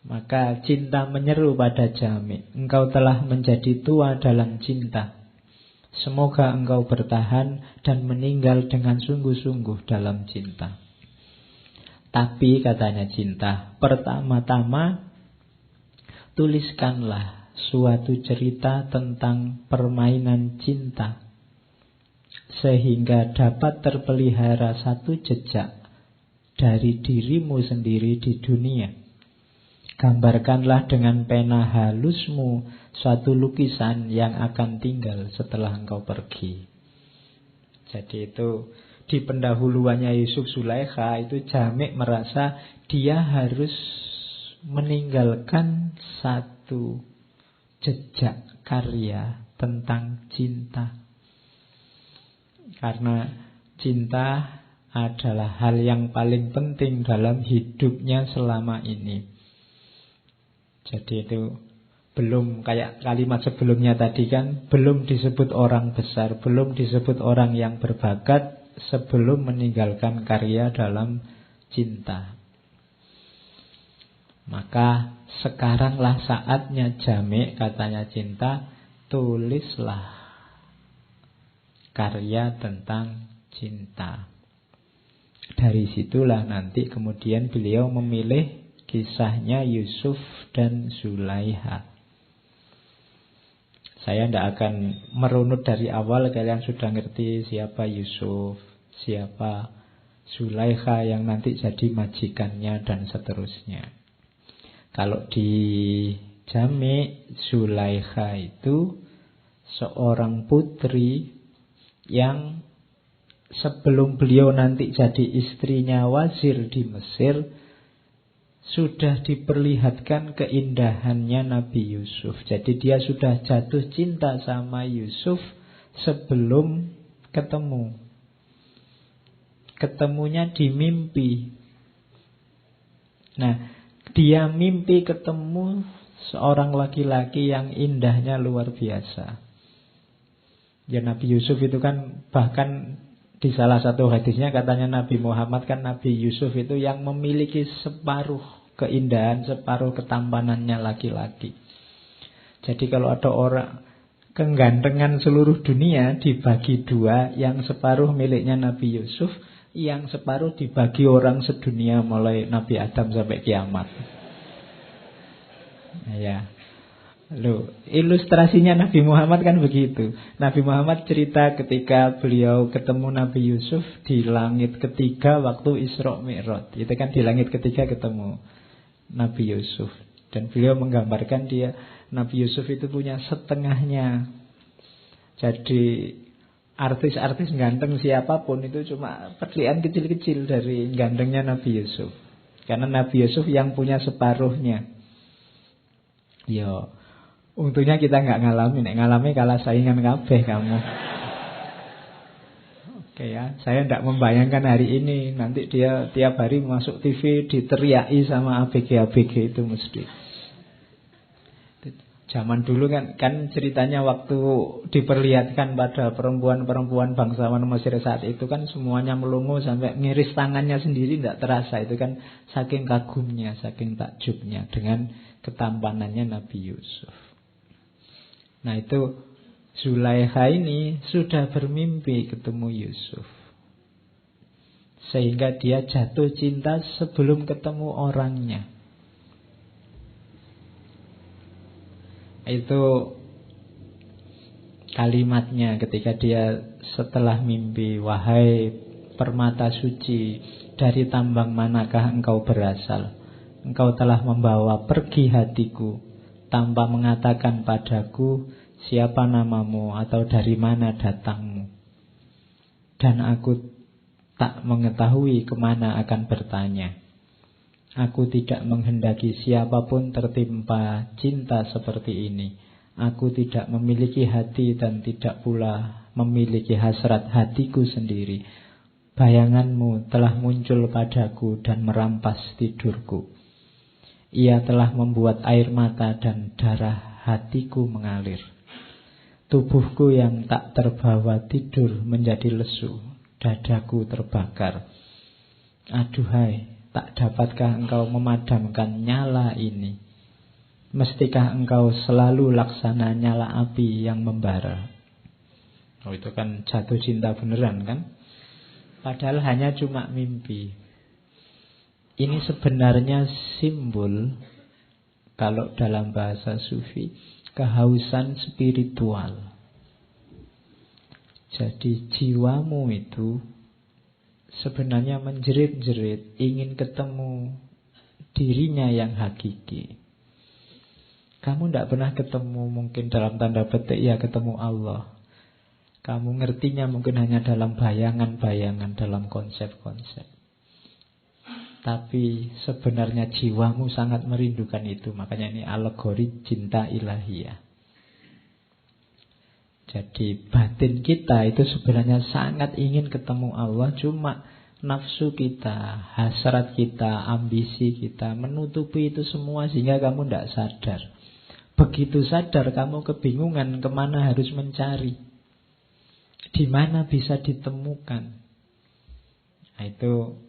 Maka cinta menyeru pada Jami, engkau telah menjadi tua dalam cinta. Semoga engkau bertahan dan meninggal dengan sungguh-sungguh dalam cinta. Tapi katanya cinta, pertama-tama tuliskanlah suatu cerita tentang permainan cinta, sehingga dapat terpelihara satu jejak dari dirimu sendiri di dunia. Gambarkanlah dengan pena halusmu suatu lukisan yang akan tinggal setelah engkau pergi. Jadi itu di pendahuluannya Yusuf Zulaikha itu Jamik merasa dia harus meninggalkan satu jejak karya tentang cinta. Karena cinta adalah hal yang paling penting dalam hidupnya selama ini. Jadi itu belum kayak kalimat sebelumnya tadi kan, belum disebut orang besar, belum disebut orang yang berbakat sebelum meninggalkan karya dalam cinta. Maka sekaranglah saatnya Jamik, katanya cinta, tulislah karya tentang cinta. Dari situlah nanti kemudian beliau memilih kisahnya Yusuf dan Zulaikha. Saya tidak akan merunut dari awal, kalian sudah ngerti siapa Yusuf, siapa Zulaikha yang nanti jadi majikannya dan seterusnya. Kalau di Jamik, Zulaikha itu seorang putri yang sebelum beliau nanti jadi istrinya wazir di Mesir, sudah diperlihatkan keindahannya Nabi Yusuf. Jadi dia sudah jatuh cinta sama Yusuf sebelum ketemu. Ketemunya di mimpi. Nah, dia mimpi ketemu seorang laki-laki yang indahnya luar biasa. Ya, Nabi Yusuf itu kan bahkan di salah satu hadisnya katanya Nabi Muhammad kan Nabi Yusuf itu yang memiliki separuh keindahan, separuh ketampanannya laki-laki. Jadi kalau ada orang kegantengan seluruh dunia dibagi dua, yang separuh miliknya Nabi Yusuf, yang separuh dibagi orang sedunia mulai Nabi Adam sampai kiamat. Ya. Loh, ilustrasinya Nabi Muhammad kan begitu. Nabi Muhammad cerita ketika beliau ketemu Nabi Yusuf di langit ketiga waktu Isra Mi'raj. Itu kan di langit ketiga ketemu Nabi Yusuf. Dan beliau menggambarkan dia, Nabi Yusuf itu punya setengahnya. Jadi artis-artis ganteng siapapun itu cuma perlian kecil-kecil dari gantengnya Nabi Yusuf. Karena Nabi Yusuf yang punya separuhnya. Yo, untungnya kita nggak ngalamin. Ngalami kalah saingan kabeh kamu. Oke ya, saya tidak membayangkan hari ini nanti dia tiap hari masuk TV diteriaki sama ABG-ABG itu mesti. Zaman dulu kan ceritanya waktu diperlihatkan pada perempuan-perempuan bangsawan Mesir saat itu kan semuanya melongo sampai ngiris tangannya sendiri tidak terasa. Itu kan saking kagumnya, saking takjubnya dengan ketampanannya Nabi Yusuf. Nah itu Zulaikha ini sudah bermimpi ketemu Yusuf, sehingga dia jatuh cinta sebelum ketemu orangnya. Itu kalimatnya ketika dia setelah mimpi, wahai permata suci, dari tambang manakah engkau berasal? Engkau telah membawa pergi hatiku tanpa mengatakan padaku siapa namamu atau dari mana datangmu. Dan aku tak mengetahui kemana akan bertanya. Aku tidak menghendaki siapapun tertimpa cinta seperti ini. Aku tidak memiliki hati dan tidak pula memiliki hasrat hatiku sendiri. Bayanganmu telah muncul padaku dan merampas tidurku. Ia telah membuat air mata dan darah hatiku mengalir. Tubuhku yang tak terbawa tidur menjadi lesu. Dadaku terbakar. Aduhai, tak dapatkah engkau memadamkan nyala ini? Mestikah engkau selalu laksana nyala api yang membara? Oh, itu kan jatuh cinta beneran kan? Padahal hanya cuma mimpi. Ini sebenarnya simbol, kalau dalam bahasa sufi, kehausan spiritual. Jadi jiwamu itu sebenarnya menjerit-jerit ingin ketemu dirinya yang hakiki. Kamu tidak pernah ketemu, mungkin dalam tanda petik ya ketemu Allah. Kamu ngertinya mungkin hanya dalam bayangan-bayangan, dalam konsep-konsep. Tapi sebenarnya jiwamu sangat merindukan itu. Makanya ini alegori cinta ilahiyah. Jadi batin kita itu sebenarnya sangat ingin ketemu Allah. Cuma nafsu kita, hasrat kita, ambisi kita menutupi itu semua sehingga kamu tidak sadar. Begitu sadar kamu kebingungan kemana harus mencari, di mana bisa ditemukan. Nah, itu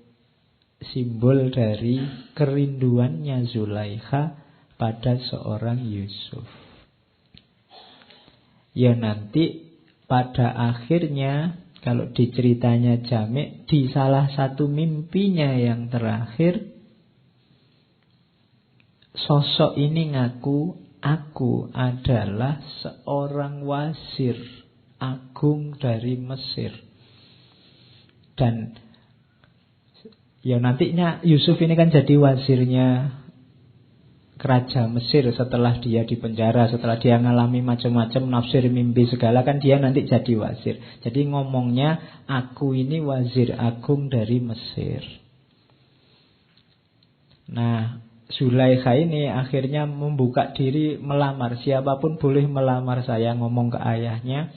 simbol dari kerinduannya Zulaikha pada seorang Yusuf. Ya nanti pada akhirnya kalau di ceritanya Jami', di salah satu mimpinya yang terakhir, sosok ini ngaku, aku adalah seorang wazir agung dari Mesir. Dan ya nantinya Yusuf ini kan jadi wazirnya Raja Mesir setelah dia dipenjara, setelah dia ngalami macam-macam nafsir, mimpi segala, kan dia nanti jadi wazir. Jadi ngomongnya, aku ini wazir agung dari Mesir. Nah, Zulaikha ini akhirnya membuka diri melamar. Siapapun boleh melamar saya, ngomong ke ayahnya.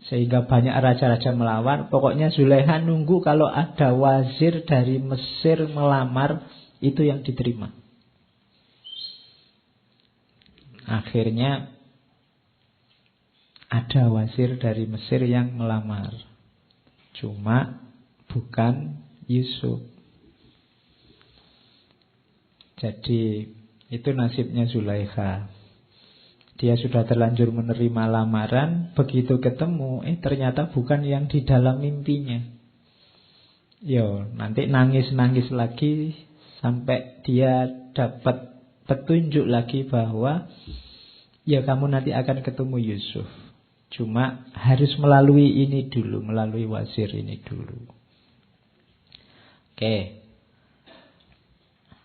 Sehingga banyak raja-raja melamar. Pokoknya Zulaikha nunggu kalau ada wazir dari Mesir melamar, itu yang diterima. Akhirnya ada wazir dari Mesir yang melamar. Cuma bukan Yusuf. Jadi itu nasibnya Zulaikha. Dia sudah terlanjur menerima lamaran, begitu ketemu, ternyata bukan yang di dalam mimpinya. Yo, nanti nangis-nangis lagi sampai dia dapat petunjuk lagi bahwa ya kamu nanti akan ketemu Yusuf. Cuma harus melalui ini dulu, melalui wazir ini dulu. Oke.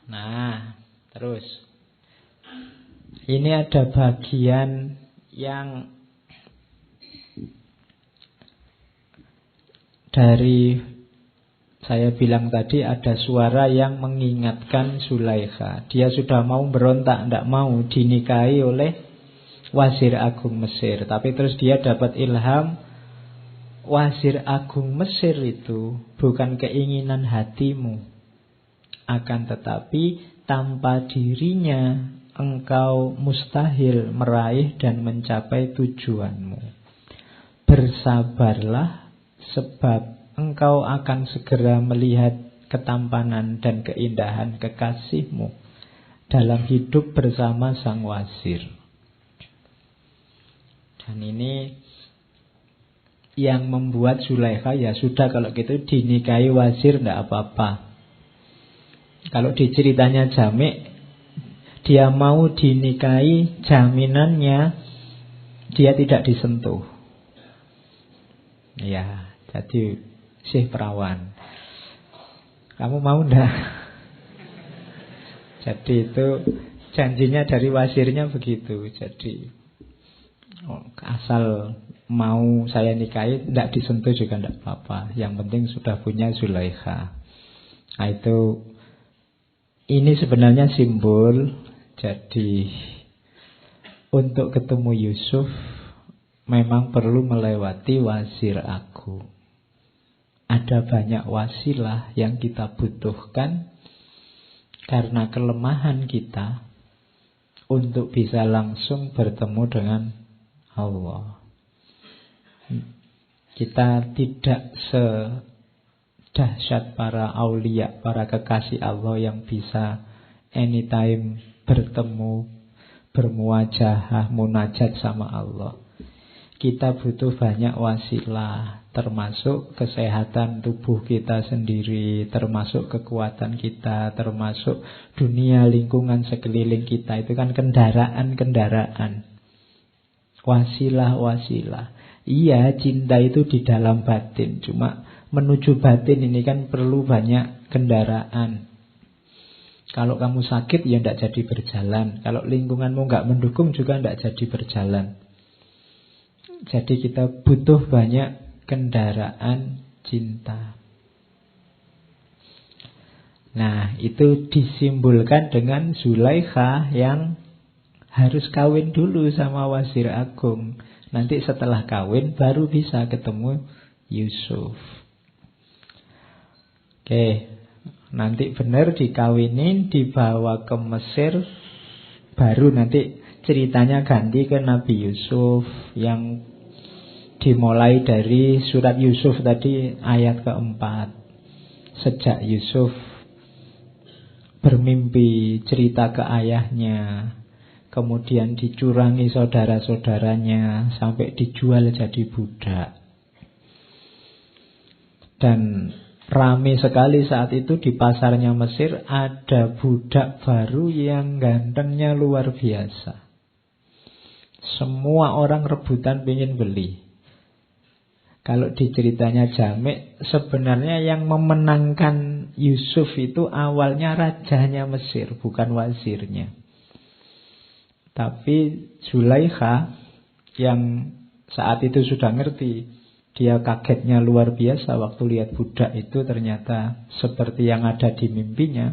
Nah, terus ini ada bagian yang dari saya bilang tadi, ada suara yang mengingatkan Zulaikha. Dia sudah mau berontak, tidak mau dinikahi oleh wazir agung Mesir. Tapi terus dia dapat ilham, wazir agung Mesir itu bukan keinginan hatimu. Akan tetapi tanpa dirinya engkau mustahil meraih dan mencapai tujuanmu. Bersabarlah, sebab engkau akan segera melihat ketampanan dan keindahan kekasihmu dalam hidup bersama sang wazir. Dan ini yang membuat Zulaikha, ya sudah kalau gitu dinikahi wazir, tidak apa-apa. Kalau di ceritanya Jami', dia mau dinikahi, jaminannya dia tidak disentuh. Ya, jadi Syekh perawan, kamu mau ndak? Jadi itu janjinya dari wazirnya begitu. Jadi asal mau saya nikahi, tidak disentuh juga tidak apa-apa. Yang penting sudah punya Zulaikha. Nah itu, ini sebenarnya simbol. Jadi untuk ketemu Yusuf memang perlu melewati wazir agung. Ada banyak wasilah yang kita butuhkan karena kelemahan kita untuk bisa langsung bertemu dengan Allah. Kita tidak sedahsyat para aulia, para kekasih Allah yang bisa anytime bertemu, bermuajahah, munajat sama Allah. Kita butuh banyak wasilah, termasuk kesehatan tubuh kita sendiri, termasuk kekuatan kita, termasuk dunia lingkungan sekeliling kita. Itu kan kendaraan-kendaraan, wasilah-wasilah. Iya, cinta itu di dalam batin, cuma menuju batin ini kan perlu banyak kendaraan. Kalau kamu sakit ya tidak jadi berjalan. Kalau lingkunganmu nggak mendukung juga tidak jadi berjalan. Jadi kita butuh banyak kendaraan cinta. Nah, itu disimbolkan dengan Zulaikha yang harus kawin dulu sama Wazir Agung. Nanti setelah kawin baru bisa ketemu Yusuf. Oke, nanti benar dikawinin, dibawa ke Mesir, baru nanti ceritanya ganti ke Nabi Yusuf yang dimulai dari surat Yusuf tadi ayat keempat. Sejak Yusuf bermimpi cerita ke ayahnya, kemudian dicurangi saudara-saudaranya, sampai dijual jadi budak. Dan rame sekali saat itu di pasarnya Mesir, ada budak baru yang gantengnya luar biasa. Semua orang rebutan pengen beli. Kalau di ceritanya Jami', sebenarnya yang memenangkan Yusuf itu awalnya rajanya Mesir, bukan wazirnya. Tapi Zulaikha yang saat itu sudah ngerti, dia kagetnya luar biasa waktu lihat budak itu ternyata seperti yang ada di mimpinya.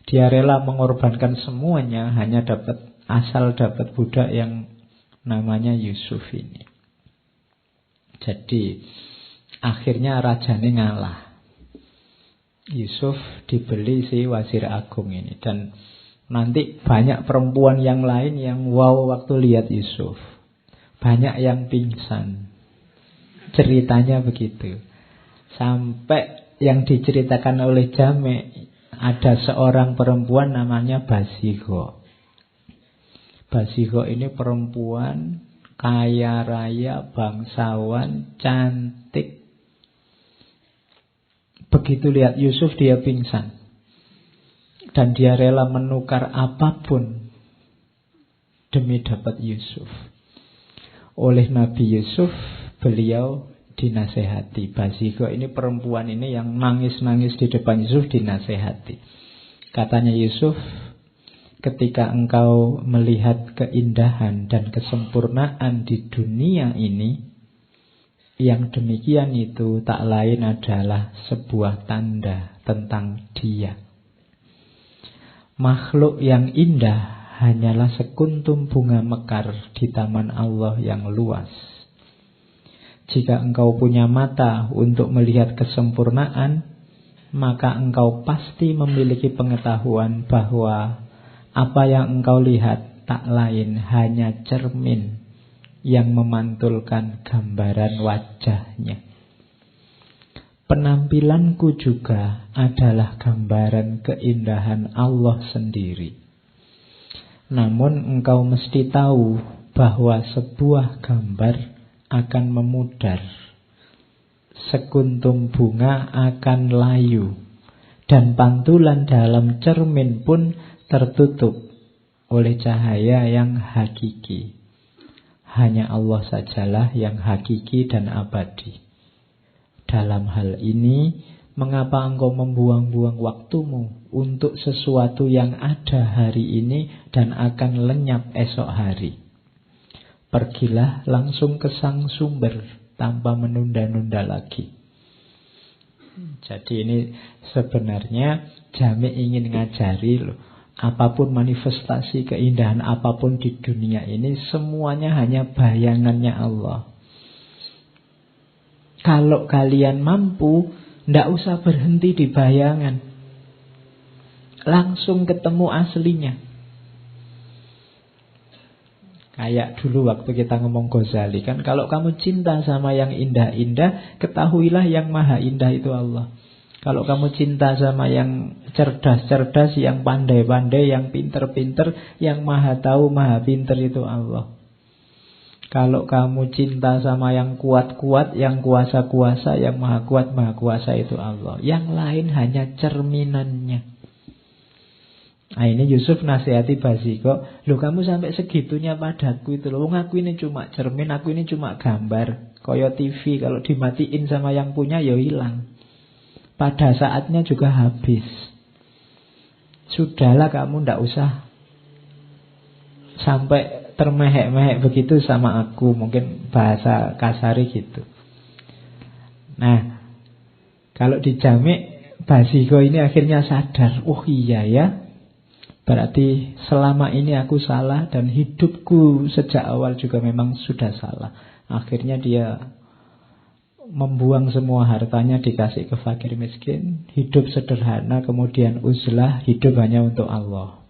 Dia rela mengorbankan semuanya hanya asal dapat budak yang namanya Yusuf ini. Jadi akhirnya rajanya ngalah. Yusuf dibeli si Wazir Agung ini. Dan nanti banyak perempuan yang lain yang wow waktu lihat Yusuf. Banyak yang pingsan. Ceritanya begitu. Sampai yang diceritakan oleh Jami', ada seorang perempuan namanya Basigho. Basigho ini perempuan kaya raya, bangsawan, cantik. Begitu lihat Yusuf dia pingsan. Dan dia rela menukar apapun demi dapat Yusuf. Oleh Nabi Yusuf, beliau dinasehati. Basigho ini perempuan ini yang nangis-nangis di depan Yusuf dinasehati. Katanya Yusuf, ketika engkau melihat keindahan dan kesempurnaan di dunia ini, yang demikian itu tak lain adalah sebuah tanda tentang Dia. Makhluk yang indah hanyalah sekuntum bunga mekar di taman Allah yang luas. Jika engkau punya mata untuk melihat kesempurnaan, maka engkau pasti memiliki pengetahuan bahwa apa yang engkau lihat tak lain hanya cermin yang memantulkan gambaran wajahnya. Penampilanku juga adalah gambaran keindahan Allah sendiri. Namun engkau mesti tahu bahwa sebuah gambar akan memudar. Sekuntum bunga akan layu. Dan pantulan dalam cermin pun tertutup oleh cahaya yang hakiki. Hanya Allah sajalah yang hakiki dan abadi. Dalam hal ini, mengapa engkau membuang-buang waktumu untuk sesuatu yang ada hari ini dan akan lenyap esok hari? Pergilah langsung ke sang sumber tanpa menunda-nunda lagi. Jadi ini sebenarnya Jami' ingin ngajari loh. Apapun manifestasi keindahan apapun di dunia ini, semuanya hanya bayangannya Allah. Kalau kalian mampu, tidak usah berhenti di bayangan. Langsung ketemu aslinya. Kayak dulu waktu kita ngomong Ghazali kan, kalau kamu cinta sama yang indah-indah, ketahuilah yang maha indah itu Allah. Kalau kamu cinta sama yang cerdas-cerdas, yang pandai-pandai, yang pinter-pinter, yang maha tahu, maha pinter itu Allah. Kalau kamu cinta sama yang kuat-kuat, yang kuasa-kuasa, yang maha kuat, maha kuasa itu Allah. Yang lain hanya cerminannya. Nah ini Yusuf nasihati Basiko, loh kamu sampai segitunya padaku itu loh. Aku ini cuma cermin, aku ini cuma gambar. Koyo TV kalau dimatiin sama yang punya ya hilang. Pada saatnya juga habis. Sudahlah kamu ndak usah sampai termehek-mehek begitu sama aku. Mungkin bahasa kasari gitu. Nah, kalau dijamik Basiko ini akhirnya sadar, oh iya ya, berarti selama ini aku salah dan hidupku sejak awal juga memang sudah salah. Akhirnya dia membuang semua hartanya, dikasih ke fakir miskin, hidup sederhana, kemudian uzlah, hidup hanya untuk Allah.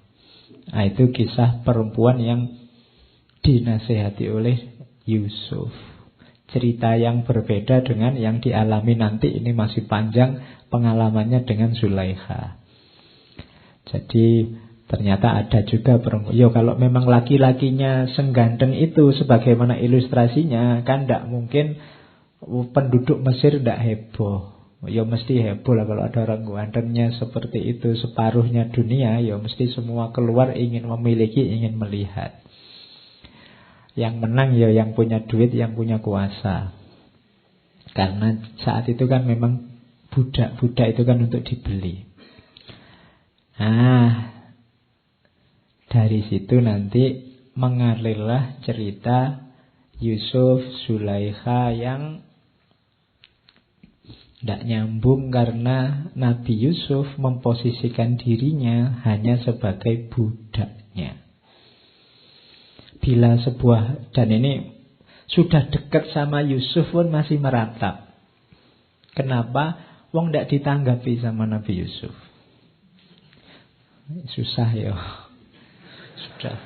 Nah, itu kisah perempuan yang dinasihati oleh Yusuf. Cerita yang berbeda dengan yang dialami nanti. Ini masih panjang pengalamannya dengan Zulaikha. Jadi ternyata ada juga perempuan. Yo, kalau memang laki-lakinya sengganteng itu sebagaimana ilustrasinya, kan tidak mungkin penduduk Mesir tidak heboh. Ya mesti heboh lah kalau ada orang gantengnya seperti itu, separuhnya dunia. Ya mesti semua keluar ingin memiliki, ingin melihat. Yang menang ya yang punya duit, yang punya kuasa. Karena saat itu kan memang budak-budak itu kan untuk dibeli. Nah, dari situ nanti mengalirlah cerita Yusuf, Zulaikha yang tidak nyambung karena Nabi Yusuf memposisikan dirinya hanya sebagai budaknya. Bila sebuah, dan ini sudah dekat sama Yusuf pun masih meratap. Kenapa? Wong tidak ditanggapi sama Nabi Yusuf. Susah ya. Sudah.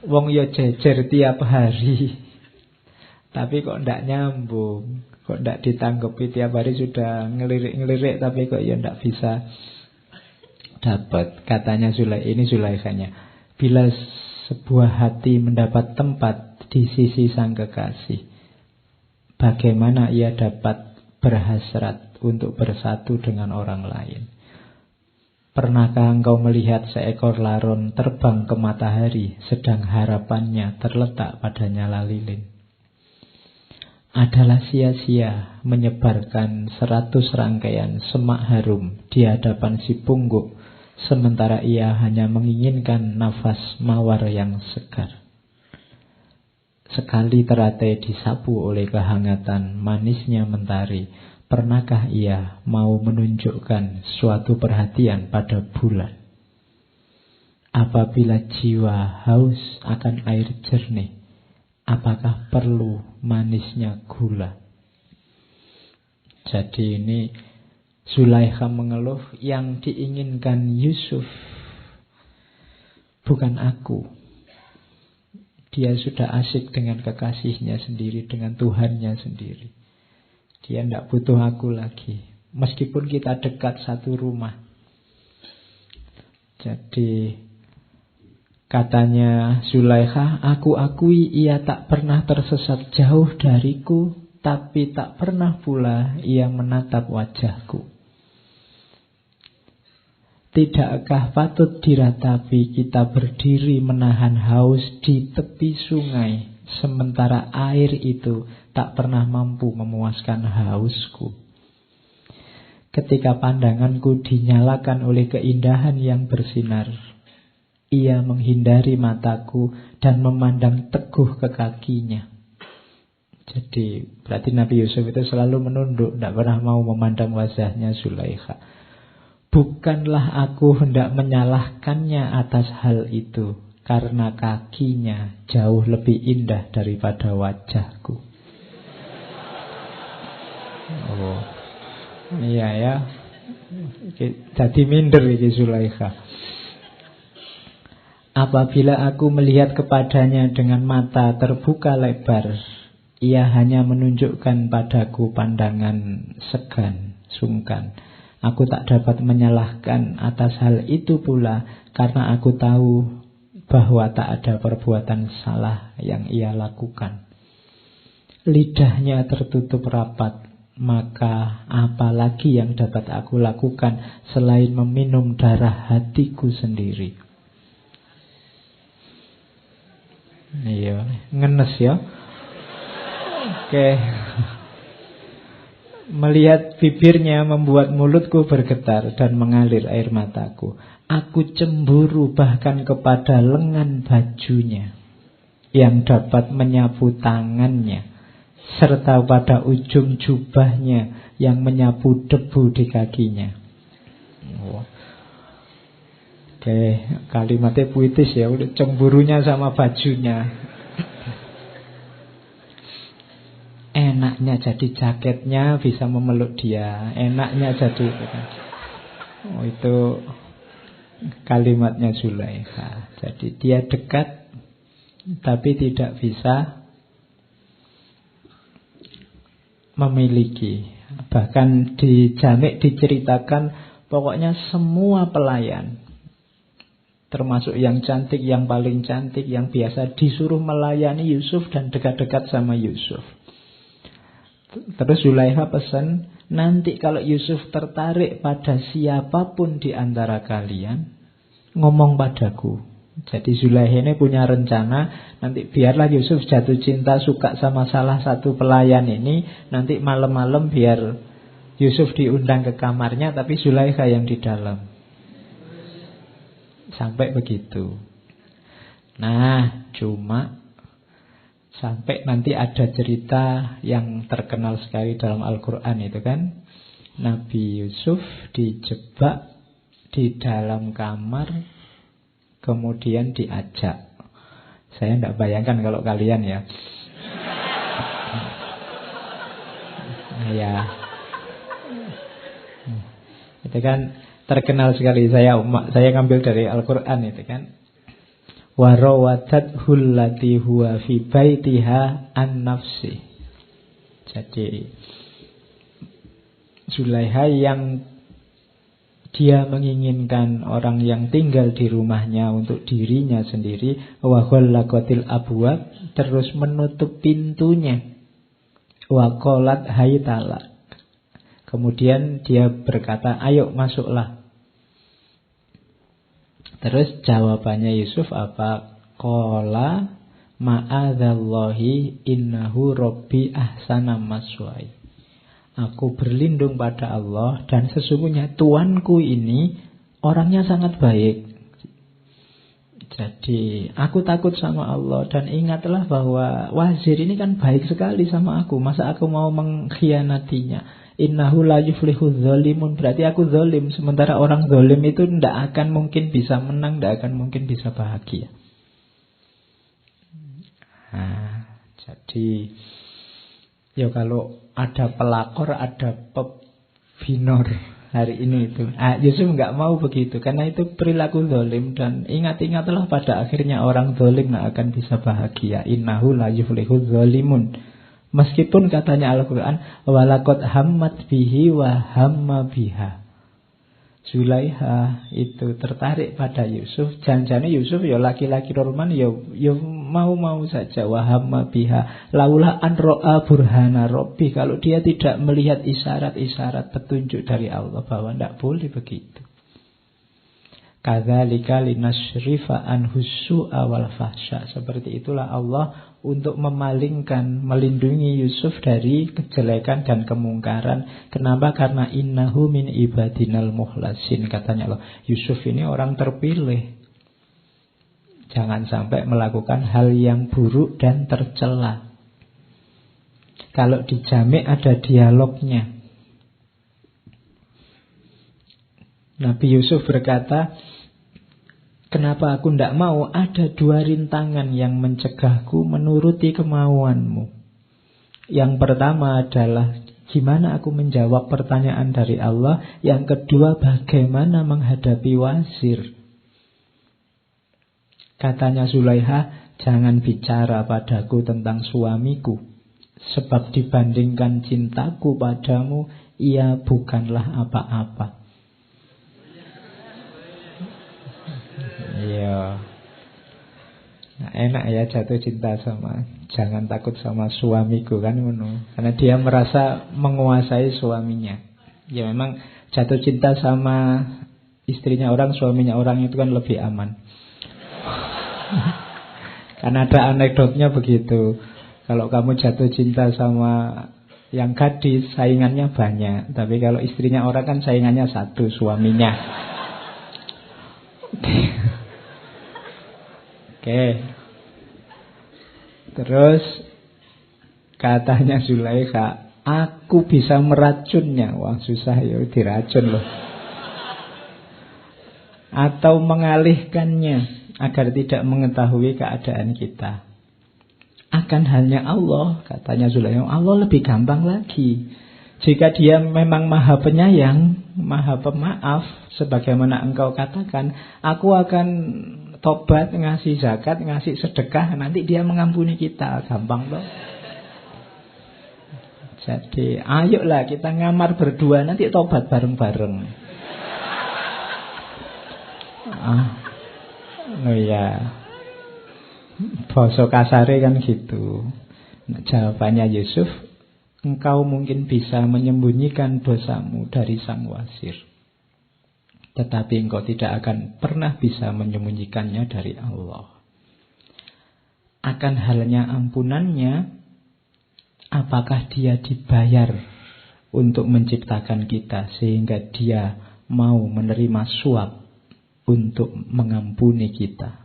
Wong ya jejer tiap hari. Tapi kok tidak nyambung. Kok tidak ditanggapi tiap hari, sudah ngelirik-ngelirik tapi kok ya tidak bisa dapat. Katanya ini Zulaikhanya. Bila sebuah hati mendapat tempat di sisi sang kekasih, bagaimana ia dapat berhasrat untuk bersatu dengan orang lain? Pernahkah engkau melihat seekor laron terbang ke matahari, sedang harapannya terletak pada nyala lilin? Adalah sia-sia menyebarkan 100 rangkaian semak harum di hadapan si pungguk, sementara ia hanya menginginkan nafas mawar yang segar. Sekali teratai disapu oleh kehangatan manisnya mentari, pernahkah ia mau menunjukkan suatu perhatian pada bulan? Apabila jiwa haus akan air jernih, apakah perlu manisnya gula? Jadi ini Zulaikha mengeluh, yang diinginkan Yusuf bukan aku. Dia sudah asik dengan kekasihnya sendiri, dengan Tuhannya sendiri. Dia tidak butuh aku lagi. Meskipun kita dekat satu rumah. Jadi katanya Zulaikha, aku akui ia tak pernah tersesat jauh dariku, tapi tak pernah pula ia menatap wajahku. Tidakkah patut diratapi kita berdiri menahan haus di tepi sungai, sementara air itu tak pernah mampu memuaskan hausku? Ketika pandanganku dinyalakan oleh keindahan yang bersinar, ia menghindari mataku dan memandang teguh ke kakinya. Jadi berarti Nabi Yusuf itu selalu menunduk, tidak pernah mau memandang wajahnya Zulaikha. Bukanlah aku hendak menyalahkannya atas hal itu, karena kakinya jauh lebih indah daripada wajahku. Oh, iya ya. Jadi minder ini Zulaikha. Apabila aku melihat kepadanya dengan mata terbuka lebar, ia hanya menunjukkan padaku pandangan segan, sungkan. Aku tak dapat menyalahkan atas hal itu pula, karena aku tahu bahwa tak ada perbuatan salah yang ia lakukan. Lidahnya tertutup rapat, maka apalagi yang dapat aku lakukan selain meminum darah hatiku sendiri. Iya, ngenes ya. Oke. Melihat bibirnya membuat mulutku bergetar dan mengalir air mataku. Aku cemburu bahkan kepada lengan bajunya yang dapat menyapu tangannya, serta pada ujung jubahnya yang menyapu debu di kakinya. Oke, kalimatnya puitis ya. Udah cemburunya sama bajunya. Enaknya jadi jaketnya bisa memeluk dia. Enaknya jadi itu kan. Oh, itu kalimatnya Zulaikha. Jadi dia dekat tapi tidak bisa memiliki. Bahkan di Jami' diceritakan pokoknya semua pelayan, termasuk yang cantik, yang paling cantik, yang biasa, disuruh melayani Yusuf dan dekat-dekat sama Yusuf. Terus Zulaikha pesan, nanti kalau Yusuf tertarik pada siapapun di antara kalian, ngomong padaku. Jadi Zulaikha ini punya rencana, nanti biarlah Yusuf jatuh cinta, suka sama salah satu pelayan ini, nanti malam-malam biar Yusuf diundang ke kamarnya, tapi Zulaikha yang di dalam. Sampai begitu. Nah, cuma sampai nanti ada cerita yang terkenal sekali dalam Al-Quran itu kan, Nabi Yusuf dijebak di dalam kamar, kemudian diajak. Saya tidak bayangkan kalau kalian ya. Ya, itu kan terkenal sekali. Saya ngambil dari Al-Quran itu kan. Wa rawadathu allati huwa fi baitiha an nafsi. Jadi Zulaikha yang dia menginginkan orang yang tinggal di rumahnya untuk dirinya sendiri, wa ghallaqatil abwab, terus menutup pintunya, wa qalat haytala, kemudian dia berkata, ayo masuklah. Terus jawabannya Yusuf apa? Qala ma'adzallahi innahu rabbi ahsana maswai. Aku berlindung pada Allah dan sesungguhnya Tuanku ini orangnya sangat baik. Jadi aku takut sama Allah dan ingatlah bahwa wazir ini kan baik sekali sama aku. Masa aku mau mengkhianatinya? Innahu la yuflihu dzalimun, berarti aku zalim. Sementara orang zalim itu tidak akan mungkin bisa menang, tidak akan mungkin bisa bahagia. Nah, jadi ya kalau ada pelakor, ada pebinor hari ini itu. Yusuf nggak mau begitu, karena itu perilaku zalim. Dan ingat-ingatlah pada akhirnya orang zalim nggak akan bisa bahagia. Innahu la yuflihu dzalimun. Meskipun katanya Al-Quran, walaqad hammat bihi wa hamma biha. Zulaikha itu tertarik pada Yusuf. Jangan-jangan Yusuf ya laki-laki normal, ya mau-mau saja. Wa hamma biha laula an ro'a burhana rabbi. Kalau dia tidak melihat isyarat-isyarat petunjuk dari Allah bahwa tidak boleh begitu. Kadzalika linasrifa anhu su'a wal fahsya. Seperti itulah Allah untuk memalingkan, melindungi Yusuf dari kejelekan dan kemungkaran. Kenapa? Karena innahu min ibadinal mukhlasin. Katanya Allah, Yusuf ini orang terpilih. Jangan sampai melakukan hal yang buruk dan tercela. Kalau di Jami' ada dialognya. Nabi Yusuf berkata, kenapa aku tidak mau? Ada dua rintangan yang mencegahku menuruti kemauanmu. Yang pertama adalah gimana aku menjawab pertanyaan dari Allah. Yang kedua, bagaimana menghadapi wazir. Katanya Zulaikha, jangan bicara padaku tentang suamiku, sebab dibandingkan cintaku padamu, ia bukanlah apa-apa. Iya. Nah, enak ya jatuh cinta sama, jangan takut sama suamiku kan, karena dia merasa menguasai suaminya. Ya memang jatuh cinta sama istrinya orang, suaminya orang itu kan lebih aman. Karena ada anekdotnya begitu. Kalau kamu jatuh cinta sama yang gadis, saingannya banyak. Tapi kalau istrinya orang kan saingannya satu, suaminya. Oke. Terus katanya Zulaikha, aku bisa meracunnya. Wah susah ya, diracun loh. Atau mengalihkannya agar tidak mengetahui keadaan kita. Akan hanya Allah, katanya Zulaikha, Allah lebih gampang lagi. Jika dia memang maha penyayang, maha pemaaf, sebagaimana engkau katakan, aku akan tobat, ngasih zakat, ngasih sedekah, nanti dia mengampuni kita. Gampang loh. Jadi ayolah kita ngamar berdua, nanti tobat bareng-bareng. Oh ya, basa kasare kan gitu. Nah, jawabannya Yusuf, engkau mungkin bisa menyembunyikan dosamu dari sang wasir, tetapi engkau tidak akan pernah bisa menyembunyikannya dari Allah. Akan halnya ampunannya, apakah dia dibayar untuk menciptakan kita sehingga dia mau menerima suap untuk mengampuni kita?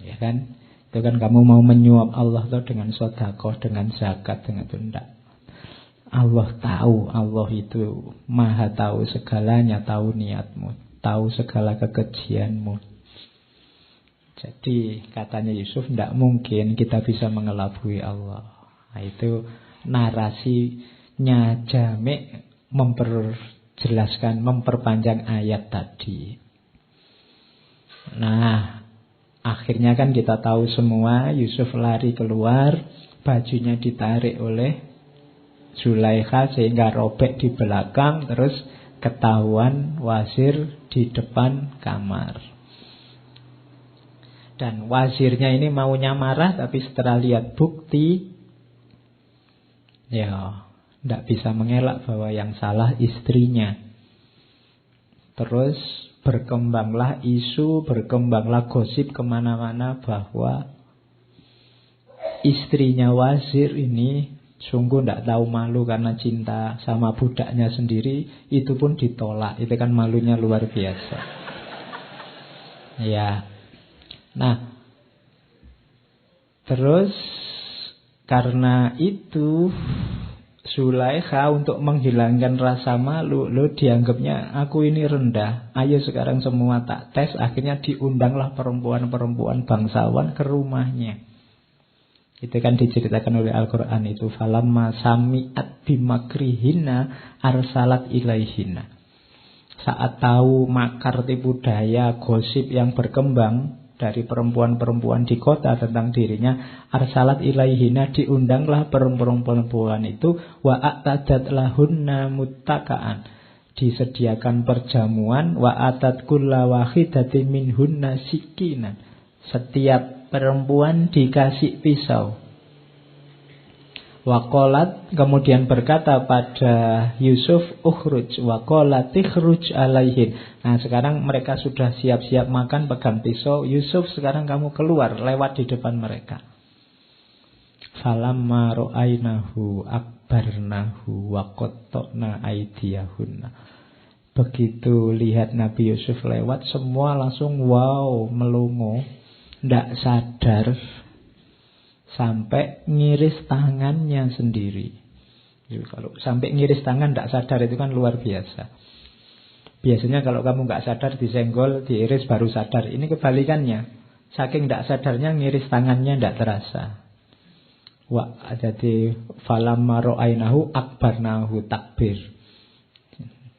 Ya kan? Itu kan kamu mau menyuap Allah tuh dengan sedekah, dengan zakat, dengan itu enggak. Allah tahu, Allah itu maha tahu segalanya, tahu niatmu, tahu segala kekejianmu. Jadi katanya Yusuf, tidak mungkin kita bisa mengelabui Allah. Nah, itu narasinya Jami' memperjelaskan, memperpanjang ayat tadi. Nah, akhirnya kan kita tahu semua, Yusuf lari keluar, bajunya ditarik oleh Zulaikha sehingga robek di belakang, terus ketahuan wasir di depan kamar. Dan wasirnya ini maunya marah, tapi setelah lihat bukti, ya tidak bisa mengelak bahwa yang salah istrinya. Terus berkembanglah isu, berkembanglah gosip kemana-mana bahwa istrinya wasir ini sungguh tidak tahu malu karena cinta sama budaknya sendiri, itu pun ditolak. Itu kan malunya luar biasa. Ya. Nah, terus karena itu Zulaikha untuk menghilangkan rasa malu, lo dianggapnya aku ini rendah, ayo sekarang semua tak tes. Akhirnya diundanglah perempuan-perempuan bangsawan ke rumahnya. Itu kan diceritakan oleh Al-Quran itu, falamma sami'at bimakrihinna arsalat ilaihina. Saat tahu makar, tipu daya, gosip yang berkembang dari perempuan-perempuan di kota tentang dirinya, arsalat ilaihina, diundanglah perempuan-perempuan itu, wa a'tadat lahunna muttaka'an, disediakan perjamuan, wa atat kulla wahidatin minhunna sikinan, setiap perempuan dikasih pisau. Waqalat, kemudian berkata pada Yusuf, ukhruj, waqalat ikhruj alaihin. Nah sekarang mereka sudah siap-siap makan, pegang pisau. Yusuf, sekarang kamu keluar, lewat di depan mereka. Falamma ra'ainahu akbarnahu wa qatta'na aydiyahunna. Begitu lihat Nabi Yusuf lewat, semua langsung wow, melongo, tidak sadar, sampai ngiris tangannya sendiri. Jadi, kalau sampai ngiris tangan tidak sadar itu kan luar biasa. Biasanya kalau kamu nggak sadar disenggol, diiris baru sadar. Ini kebalikannya. Saking tidak sadarnya ngiris tangannya tidak terasa. Jadi falamma ra'ainahu akbarnahu, takbir.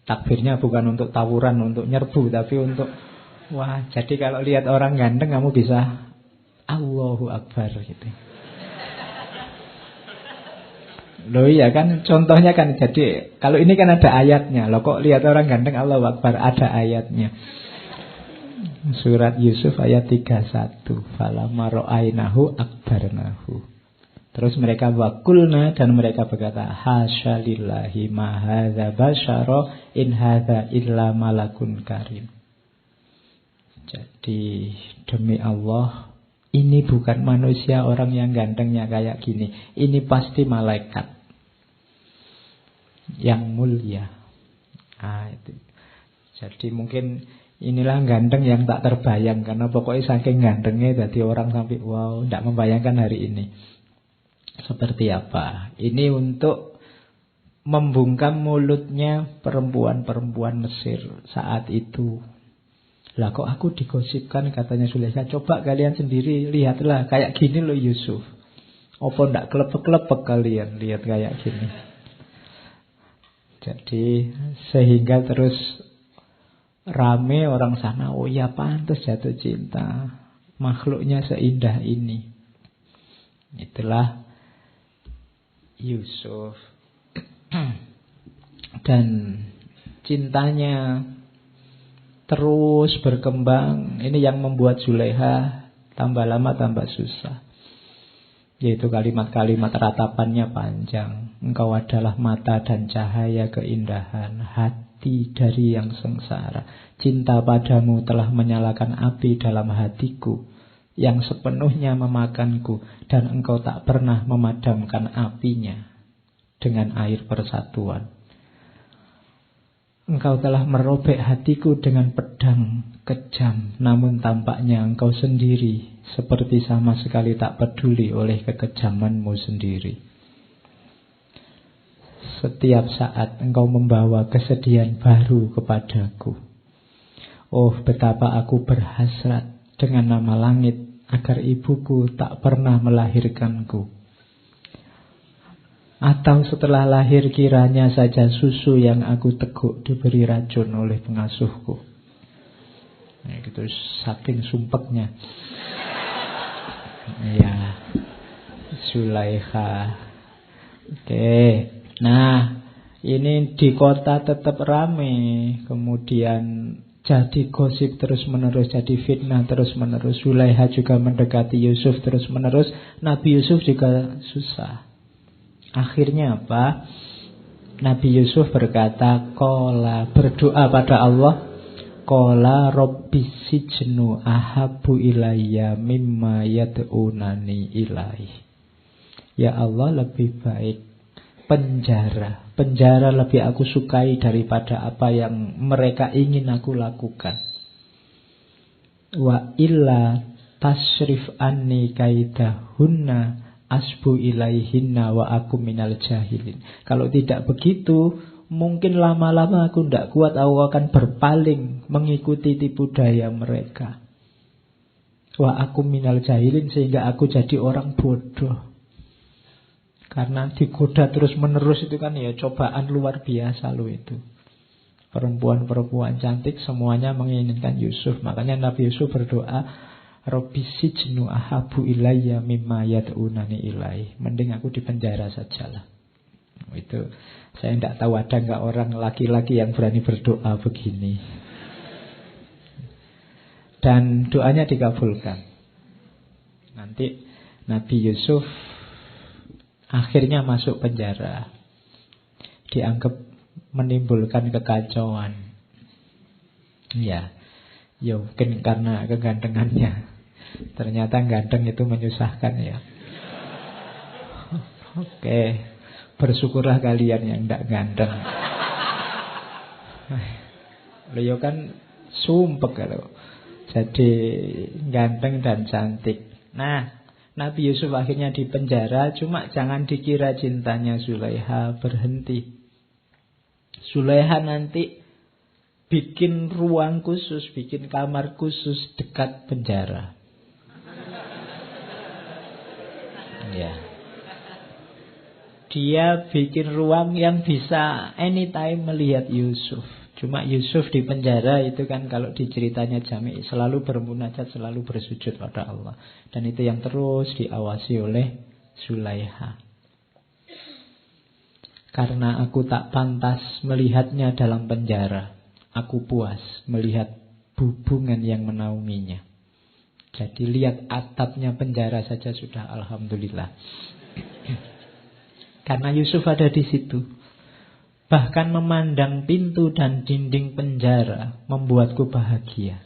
Takbirnya bukan untuk tawuran, untuk nyerbu, tapi untuk wah. Jadi kalau lihat orang ganteng kamu bisa Allahu Akbar gitu. Loh iya kan, contohnya kan, jadi kalau ini kan ada ayatnya. Loh kok lihat orang ganteng Allahu Akbar, ada ayatnya. Surat Yusuf ayat 31. Falamma ra'ainahu akbarnahu. Terus mereka wakulna, dan mereka berkata, hasya lillahi ma hadza basyara in hadza illa malakun karim. Jadi demi Allah, ini bukan manusia orang yang gantengnya kayak gini. Ini pasti malaikat yang mulia. Itu. Jadi mungkin inilah ganteng yang tak terbayang, karena pokoknya saking gantengnya jadi orang sampai wow, tidak membayangkan hari ini seperti apa. Ini untuk membungkam mulutnya perempuan-perempuan Mesir saat itu. Lah kok aku digosipkan, katanya Zulaikha. Coba kalian sendiri lihatlah, kayak gini loh Yusuf. Apa ndak kelepek-kelepek kalian lihat kayak gini. Jadi sehingga terus rame orang sana, oh ya pantas jatuh cinta, makhluknya seindah ini. Itulah Yusuf. Dan cintanya terus berkembang. Ini yang membuat Zulaikha tambah lama tambah susah. Yaitu kalimat-kalimat ratapannya panjang. Engkau adalah mata dan cahaya keindahan, hati dari yang sengsara. Cinta padamu telah menyalakan api dalam hatiku, yang sepenuhnya memakanku, dan engkau tak pernah memadamkan apinya dengan air persatuan. Engkau telah merobek hatiku dengan pedang kejam, namun tampaknya engkau sendiri seperti sama sekali tak peduli oleh kekejamanmu sendiri. Setiap saat engkau membawa kesedihan baru kepadaku. Oh, betapa aku berhasrat dengan nama langit agar ibuku tak pernah melahirkanku. Atau setelah lahir kiranya saja susu yang aku teguk diberi racun oleh pengasuhku. Nah, gitu, saking sumpeknya. Ya, Zulaikha. Oke. Nah, ini di kota tetap ramai. Kemudian jadi gosip terus-menerus, jadi fitnah terus-menerus. Zulaikha juga mendekati Yusuf terus-menerus. Nabi Yusuf juga susah. Akhirnya apa? Nabi Yusuf berkata, qala, berdoa pada Allah, qala rabbi sijnu ahabbu ilayya mimma yad'unani ilaih. Ya Allah, lebih baik penjara. Penjara lebih aku sukai daripada apa yang mereka ingin aku lakukan. Wa illa tasrif anni kaidahunna asbu ilaihinna wa aku minal jahilin. Kalau tidak begitu, mungkin lama-lama aku tidak kuat, aku akan berpaling mengikuti tipu daya mereka. Wa aku minal jahilin, sehingga aku jadi orang bodoh. Karena digoda terus-menerus itu kan ya cobaan luar biasa loh itu. Perempuan-perempuan cantik semuanya menginginkan Yusuf. Makanya Nabi Yusuf berdoa, Rabbi sijnu ahabu ilayya mimma yad'unani ilaih. Mending aku di penjara sajalah. Itu saya tidak tahu ada nggak orang laki-laki yang berani berdoa begini. Dan doanya dikabulkan. Nanti Nabi Yusuf akhirnya masuk penjara. Dianggap menimbulkan kekacauan. Ya mungkin karena kegantengannya. Ternyata ganteng itu menyusahkan ya. Oke, bersyukurlah kalian yang tidak ganteng. Beliau kan sumpek kalau jadi ganteng dan cantik. Nah, Nabi Yusuf akhirnya di penjara. Cuma jangan dikira cintanya Zulaikha berhenti. Zulaikha nanti bikin ruang khusus, bikin kamar khusus dekat penjara. Ya. Dia bikin ruang yang bisa anytime melihat Yusuf. Cuma Yusuf di penjara itu kan kalau di ceritanya Jami' selalu bermunajat, selalu bersujud pada Allah. Dan itu yang terus diawasi oleh Zulaikha. Karena aku tak pantas melihatnya dalam penjara, aku puas melihat hubungan yang menaunginya. Jadi lihat atapnya penjara saja sudah alhamdulillah. Karena Yusuf ada di situ. Bahkan memandang pintu dan dinding penjara membuatku bahagia.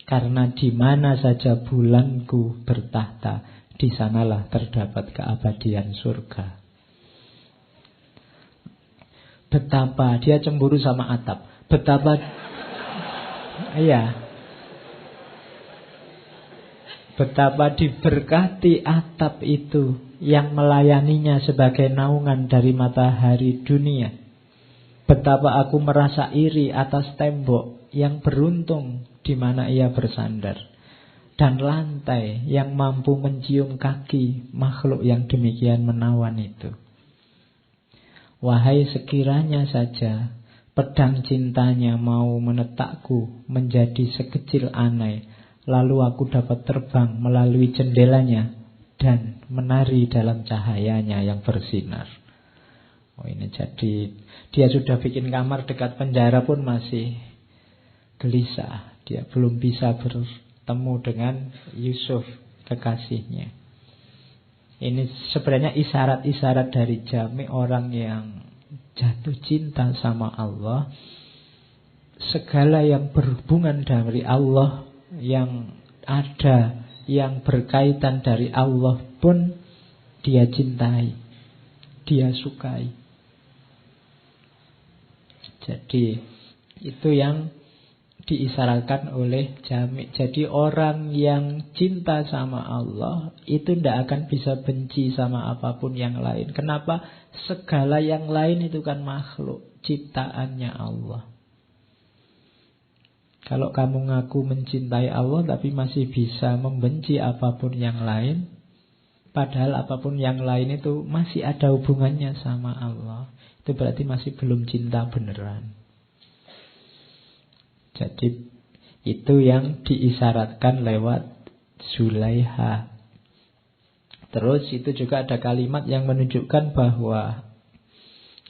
Karena di mana saja bulanku bertahta, di sanalah terdapat keabadian surga. Betapa dia cemburu sama atap. Betapa betapa diberkati atap itu yang melayaninya sebagai naungan dari matahari dunia. Betapa aku merasa iri atas tembok yang beruntung di mana ia bersandar, dan lantai yang mampu mencium kaki makhluk yang demikian menawan itu. Wahai sekiranya saja pedang cintanya mau menetakku menjadi sekecil anai, lalu aku dapat terbang melalui jendelanya dan menari dalam cahayanya yang bersinar. Oh, ini jadi dia sudah bikin kamar dekat penjara pun masih gelisah. Dia belum bisa bertemu dengan Yusuf, kekasihnya. Ini sebenarnya isyarat-isyarat dari Jami, orang yang jatuh cinta sama Allah. Segala yang berhubungan dari Allah, yang ada, yang berkaitan dari Allah pun dia cintai, dia sukai. Jadi itu yang diisyaratkan oleh Jami. Jadi orang yang cinta sama Allah itu tidak akan bisa benci sama apapun yang lain. Kenapa? Segala yang lain itu kan makhluk ciptaannya Allah. Kalau kamu ngaku mencintai Allah tapi masih bisa membenci apapun yang lain, padahal apapun yang lain itu masih ada hubungannya sama Allah, itu berarti masih belum cinta beneran. Jadi itu yang diisyaratkan lewat Zulaiha. Terus itu juga ada kalimat yang menunjukkan bahwa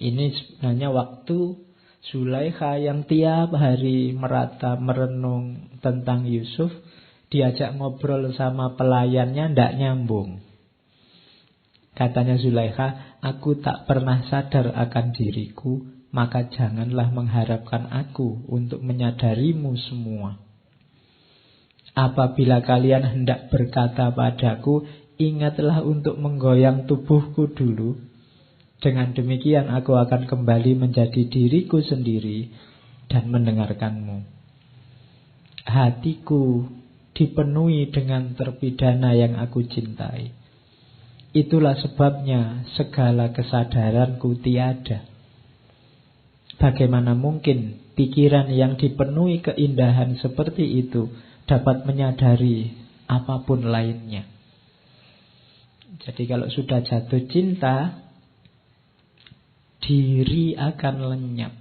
ini sebenarnya waktu Zulaiha yang tiap hari merata merenung tentang Yusuf, diajak ngobrol sama pelayannya ndak nyambung. Katanya Zulaiha, aku tak pernah sadar akan diriku, maka janganlah mengharapkan aku untuk menyadarimu semua. Apabila kalian hendak berkata padaku, ingatlah untuk menggoyang tubuhku dulu. Dengan demikian aku akan kembali menjadi diriku sendiri dan mendengarkanmu. Hatiku dipenuhi dengan terpidana yang aku cintai. Itulah sebabnya segala kesadaranku tiada. Bagaimana mungkin pikiran yang dipenuhi keindahan seperti itu dapat menyadari apapun lainnya? Jadi kalau sudah jatuh cinta, diri akan lenyap.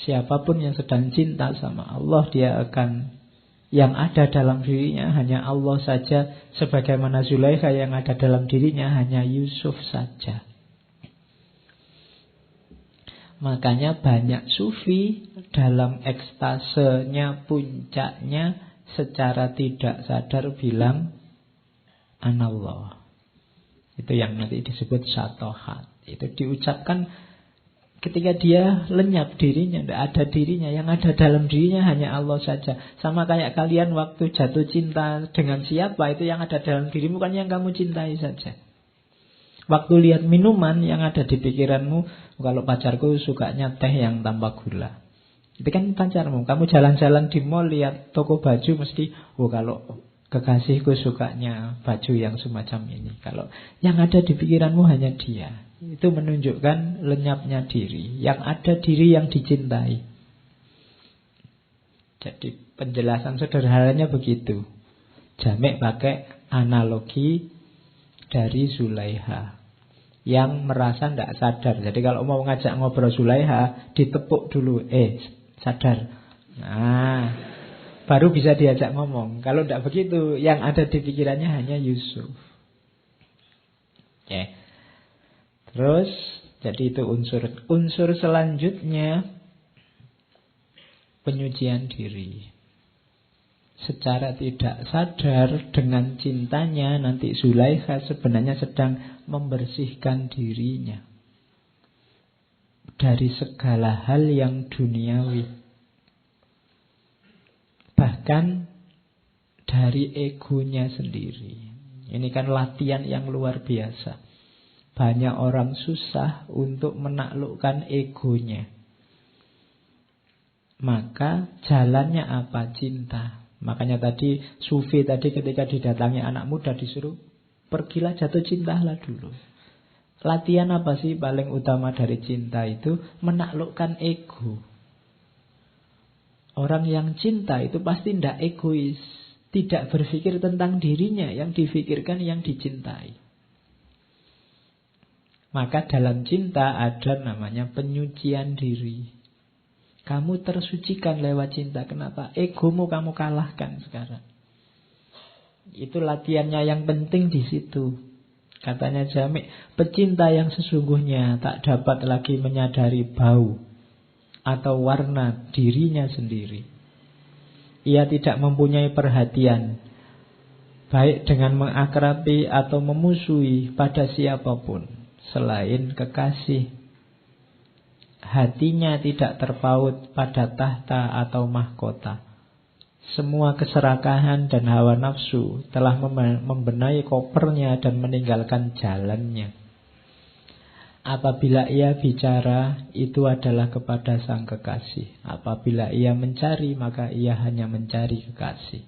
Siapapun yang sedang cinta sama Allah, dia akan, yang ada dalam dirinya hanya Allah saja. Sebagaimana Zulaiha, yang ada dalam dirinya hanya Yusuf saja. Makanya banyak sufi dalam ekstasenya, puncaknya, secara tidak sadar bilang Anallah. Itu yang nanti disebut syatohat. Itu diucapkan ketika dia lenyap dirinya, tidak ada dirinya. Yang ada dalam dirinya hanya Allah saja. Sama kayak kalian waktu jatuh cinta dengan siapa, itu yang ada dalam dirimu kan yang kamu cintai saja. Waktu lihat minuman yang ada di pikiranmu, kalau pacarku sukanya teh yang tanpa gula, itu kan pacarmu. Kamu jalan-jalan di mall lihat toko baju, mesti kalau kekasihku sukanya baju yang semacam ini. Kalau yang ada di pikiranmu hanya dia, itu menunjukkan lenyapnya diri. Yang ada diri yang dicintai. Jadi penjelasan sederhananya begitu. Jamek pakai analogi dari Zulaiha yang merasa tidak sadar. Jadi kalau mau ngajak ngobrol Zulaiha, ditepuk dulu, sadar. Nah, baru bisa diajak ngomong. Kalau tidak begitu, yang ada di pikirannya hanya Yusuf. Oke. Terus, jadi itu unsur selanjutnya Penyucian diri. Secara tidak sadar dengan cintanya nanti Zulaikha sebenarnya sedang membersihkan dirinya dari segala hal yang duniawi. Bahkan dari egonya sendiri. Ini kan latihan yang luar biasa. Banyak orang susah untuk menaklukkan egonya. Maka jalannya apa? Cinta. Makanya tadi Sufi tadi ketika didatangi anak muda disuruh pergilah jatuh cintalah dulu. Latihan apa sih paling utama dari cinta itu? Menaklukkan ego. Orang yang cinta itu pasti tidak egois, tidak berpikir tentang dirinya, yang difikirkan yang dicintai. Maka dalam cinta ada namanya penyucian diri. Kamu tersucikan lewat cinta. Kenapa? Egomu kamu kalahkan sekarang. Itu latihannya yang penting di situ. Katanya Jami', pecinta yang sesungguhnya tak dapat lagi menyadari bau atau warna dirinya sendiri. Ia tidak mempunyai perhatian, baik dengan mengakrabi atau memusuhi pada siapapun selain kekasih. Hatinya tidak terpaut pada tahta atau mahkota. Semua keserakahan dan hawa nafsu telah membenahi kopernya dan meninggalkan jalannya. Apabila ia bicara, itu adalah kepada sang kekasih. Apabila ia mencari, maka ia hanya mencari kekasih.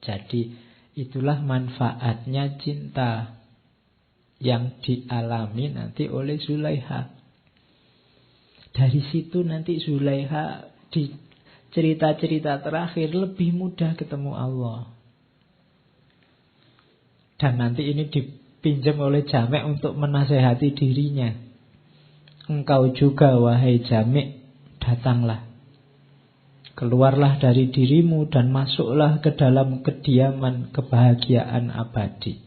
Jadi itulah manfaatnya cinta yang dialami nanti oleh Zulaikha. Dari situ nanti Zulaikha di cerita-cerita terakhir lebih mudah ketemu Allah. Dan nanti ini dipinjam oleh Jami' untuk menasehati dirinya. Engkau juga wahai Jami', datanglah. Keluarlah dari dirimu dan masuklah ke dalam kediaman kebahagiaan abadi.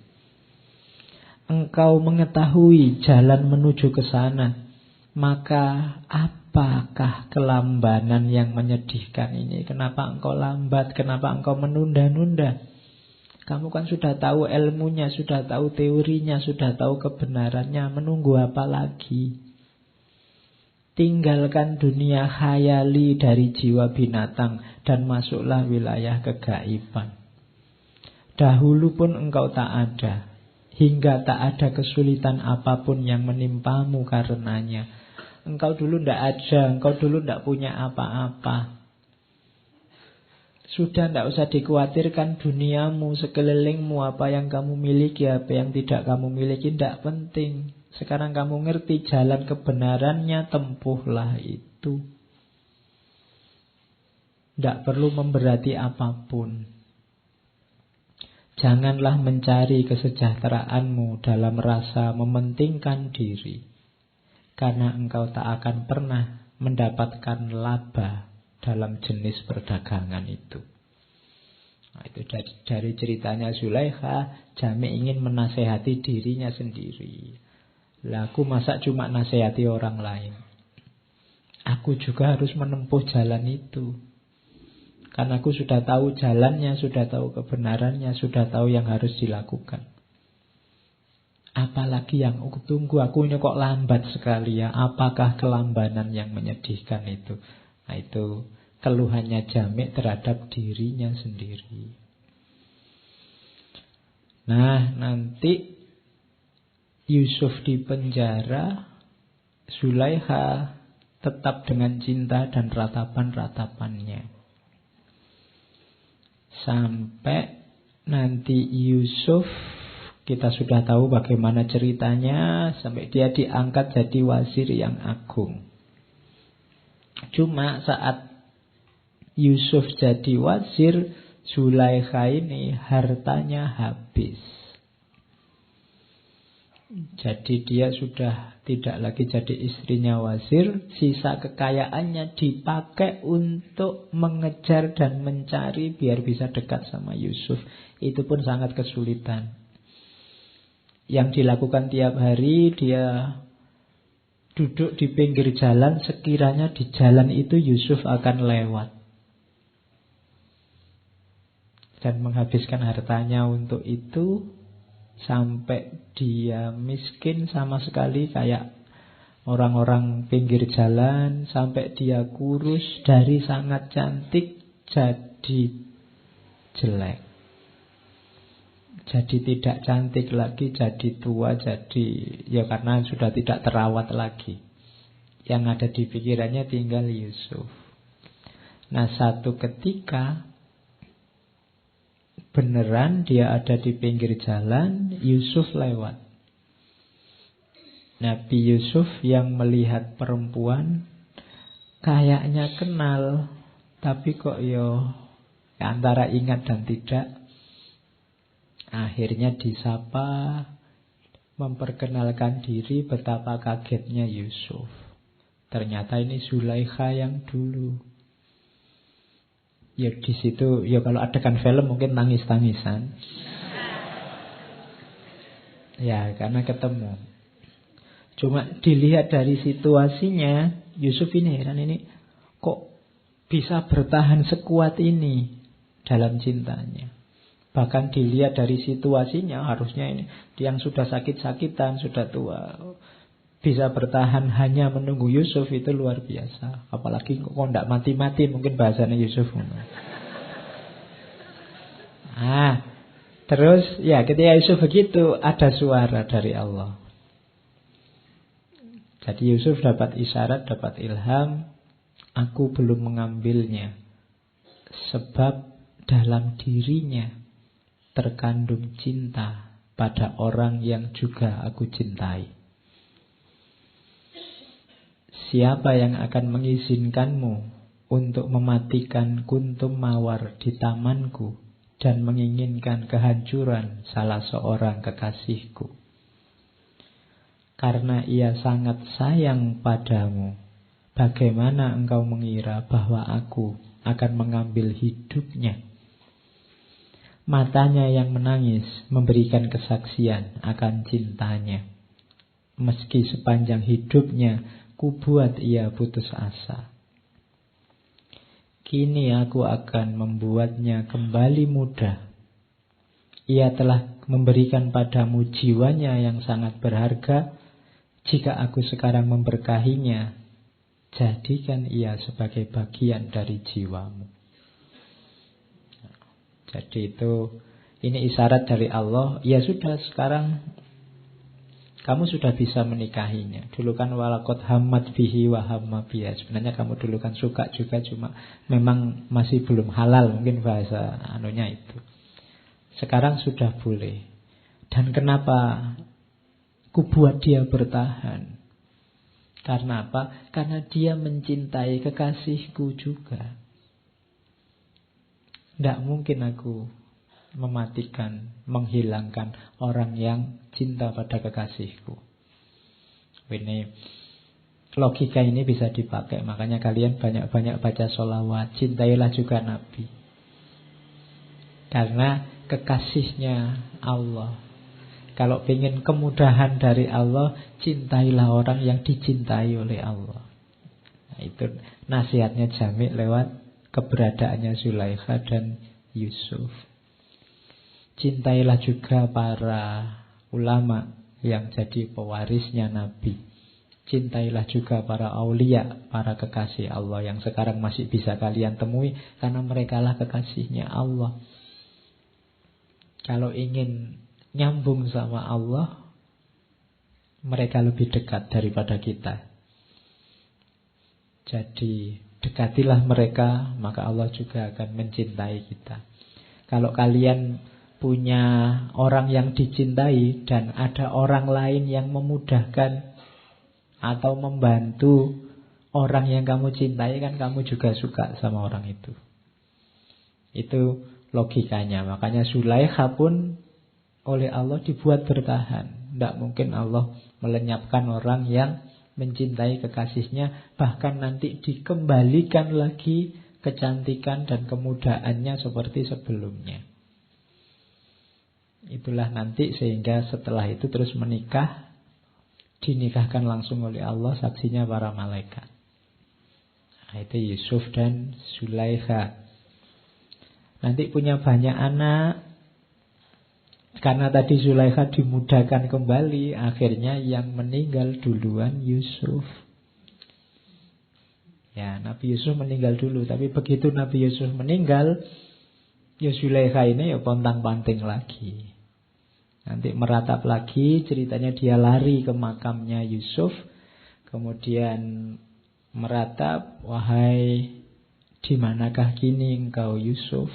Engkau mengetahui jalan menuju ke sana. Maka apakah kelambanan yang menyedihkan ini? Kenapa engkau lambat? Kenapa engkau menunda-nunda? Kamu kan sudah tahu ilmunya, sudah tahu teorinya, sudah tahu kebenarannya. Menunggu apa lagi? Tinggalkan dunia khayali dari jiwa binatang dan masuklah wilayah kegaiban. Dahulu pun engkau tak ada, hingga tak ada kesulitan apapun yang menimpamu karenanya. Engkau dulu tidak ada, engkau dulu tidak punya apa-apa. Sudah tidak usah dikhawatirkan duniamu, sekelilingmu, apa yang kamu miliki, apa yang tidak kamu miliki, tidak penting. Sekarang kamu ngerti jalan kebenarannya, tempuhlah itu. Tidak perlu memberati apapun. Janganlah mencari kesejahteraanmu dalam rasa mementingkan diri. Karena engkau tak akan pernah mendapatkan laba dalam jenis perdagangan itu. Nah, itu dari ceritanya Zulaikha, Jami' ingin menasehati dirinya sendiri. Lah aku masa cuma nasehati orang lain. Aku juga harus menempuh jalan itu. Karena aku sudah tahu jalannya, sudah tahu kebenarannya, sudah tahu yang harus dilakukan. Apalagi yang aku tunggu, aku ini kok lambat sekali ya. Apakah kelambanan yang menyedihkan itu? Nah itu keluhannya Jami' terhadap dirinya sendiri. Nah nanti Yusuf di penjara, Zulaikha tetap dengan cinta dan ratapan-ratapannya. Sampai nanti Yusuf, kita sudah tahu bagaimana ceritanya, sampai dia diangkat jadi wazir yang agung. Cuma saat Yusuf jadi wazir, Zulaikha ini hartanya habis. Jadi dia sudah tidak lagi jadi istrinya wazir. Sisa kekayaannya dipakai untuk mengejar dan mencari biar bisa dekat sama Yusuf. Itu pun sangat kesulitan. Yang dilakukan tiap hari dia duduk di pinggir jalan, sekiranya di jalan itu Yusuf akan lewat dan menghabiskan hartanya untuk itu, sampai dia miskin sama sekali kayak orang-orang pinggir jalan, sampai dia kurus dari sangat cantik jadi jelek, jadi tidak cantik lagi, jadi tua, jadi ya karena sudah tidak terawat lagi. Yang ada di pikirannya tinggal Yusuf. Nah, satu ketika beneran dia ada di pinggir jalan, Yusuf lewat. Nabi Yusuf yang melihat perempuan kayaknya kenal, tapi kok antara ingat dan tidak. Akhirnya disapa, memperkenalkan diri, betapa kagetnya Yusuf. Ternyata ini Zulaikha yang dulu. Ya di situ, ya kalau adegan film mungkin tangis-tangisan. Ya karena ketemu. Cuma dilihat dari situasinya, Yusuf ini heran, ini kok bisa bertahan sekuat ini dalam cintanya. Bahkan dilihat dari situasinya, harusnya ini yang sudah sakit-sakitan, sudah tua, bisa bertahan hanya menunggu Yusuf, itu luar biasa. Apalagi kok tidak mati-mati, mungkin bahasanya Yusuf. Terus ya ketika Yusuf begitu, ada suara dari Allah. Jadi Yusuf dapat isyarat, dapat ilham, aku belum mengambilnya, sebab dalam dirinya terkandung cinta pada orang yang juga aku cintai. Siapa yang akan mengizinkanmu untuk mematikan kuntum mawar di tamanku dan menginginkan kehancuran salah seorang kekasihku? Karena ia sangat sayang padamu, bagaimana engkau mengira bahwa aku akan mengambil hidupnya? Matanya yang menangis memberikan kesaksian akan cintanya. Meski sepanjang hidupnya kubuat ia putus asa, kini aku akan membuatnya kembali muda. Ia telah memberikan padamu jiwanya yang sangat berharga. Jika aku sekarang memberkahinya, jadikan ia sebagai bagian dari jiwamu. Jadi ini isyarat dari Allah. Ya sudah, sekarang kamu sudah bisa menikahinya. Dulu kan walakot hamad bihi wa hamma biha. Sebenarnya kamu dulu kan suka juga, cuma memang masih belum halal, mungkin bahasa anunya itu. Sekarang sudah boleh. Dan kenapa ku buat dia bertahan? Karena apa? Karena dia mencintai kekasihku juga. Tidak mungkin aku mematikan, menghilangkan orang yang cinta pada kekasihku. Ini logika ini bisa dipakai. Makanya kalian banyak-banyak baca sholawat. Cintailah juga Nabi, karena kekasihnya Allah. Kalau ingin kemudahan dari Allah, cintailah orang yang dicintai oleh Allah. Nah, itu nasihatnya Jami' lewat keberadaannya Zulaikha dan Yusuf. Cintailah juga para ulama yang jadi pewarisnya Nabi. Cintailah juga para aulia, para kekasih Allah yang sekarang masih bisa kalian temui, karena merekalah kekasihnya Allah. Kalau ingin nyambung sama Allah, mereka lebih dekat daripada kita. Jadi dekatilah mereka, maka Allah juga akan mencintai kita. Kalau kalian punya orang yang dicintai dan ada orang lain yang memudahkan atau membantu orang yang kamu cintai, kan kamu juga suka sama orang itu. Itu logikanya. Makanya Zulaikha pun oleh Allah dibuat bertahan. Tidak mungkin Allah melenyapkan orang yang mencintai kekasihnya, bahkan nanti dikembalikan lagi kecantikan dan kemudahannya seperti sebelumnya. Itulah nanti, sehingga setelah itu terus menikah. dinikahkan langsung oleh Allah, saksinya para malaikat. Nah, itu Yusuf dan Zulaikha. Nanti punya banyak anak. Karena tadi Zulaikha dimudahkan kembali, akhirnya yang meninggal duluan Yusuf. Ya, Nabi Yusuf meninggal dulu. Tapi begitu Nabi Yusuf meninggal, ya Zulaikha ini ya pontang-panting lagi. Nanti meratap lagi, ceritanya dia lari ke makamnya Yusuf. Kemudian meratap, wahai di manakah kini engkau Yusuf,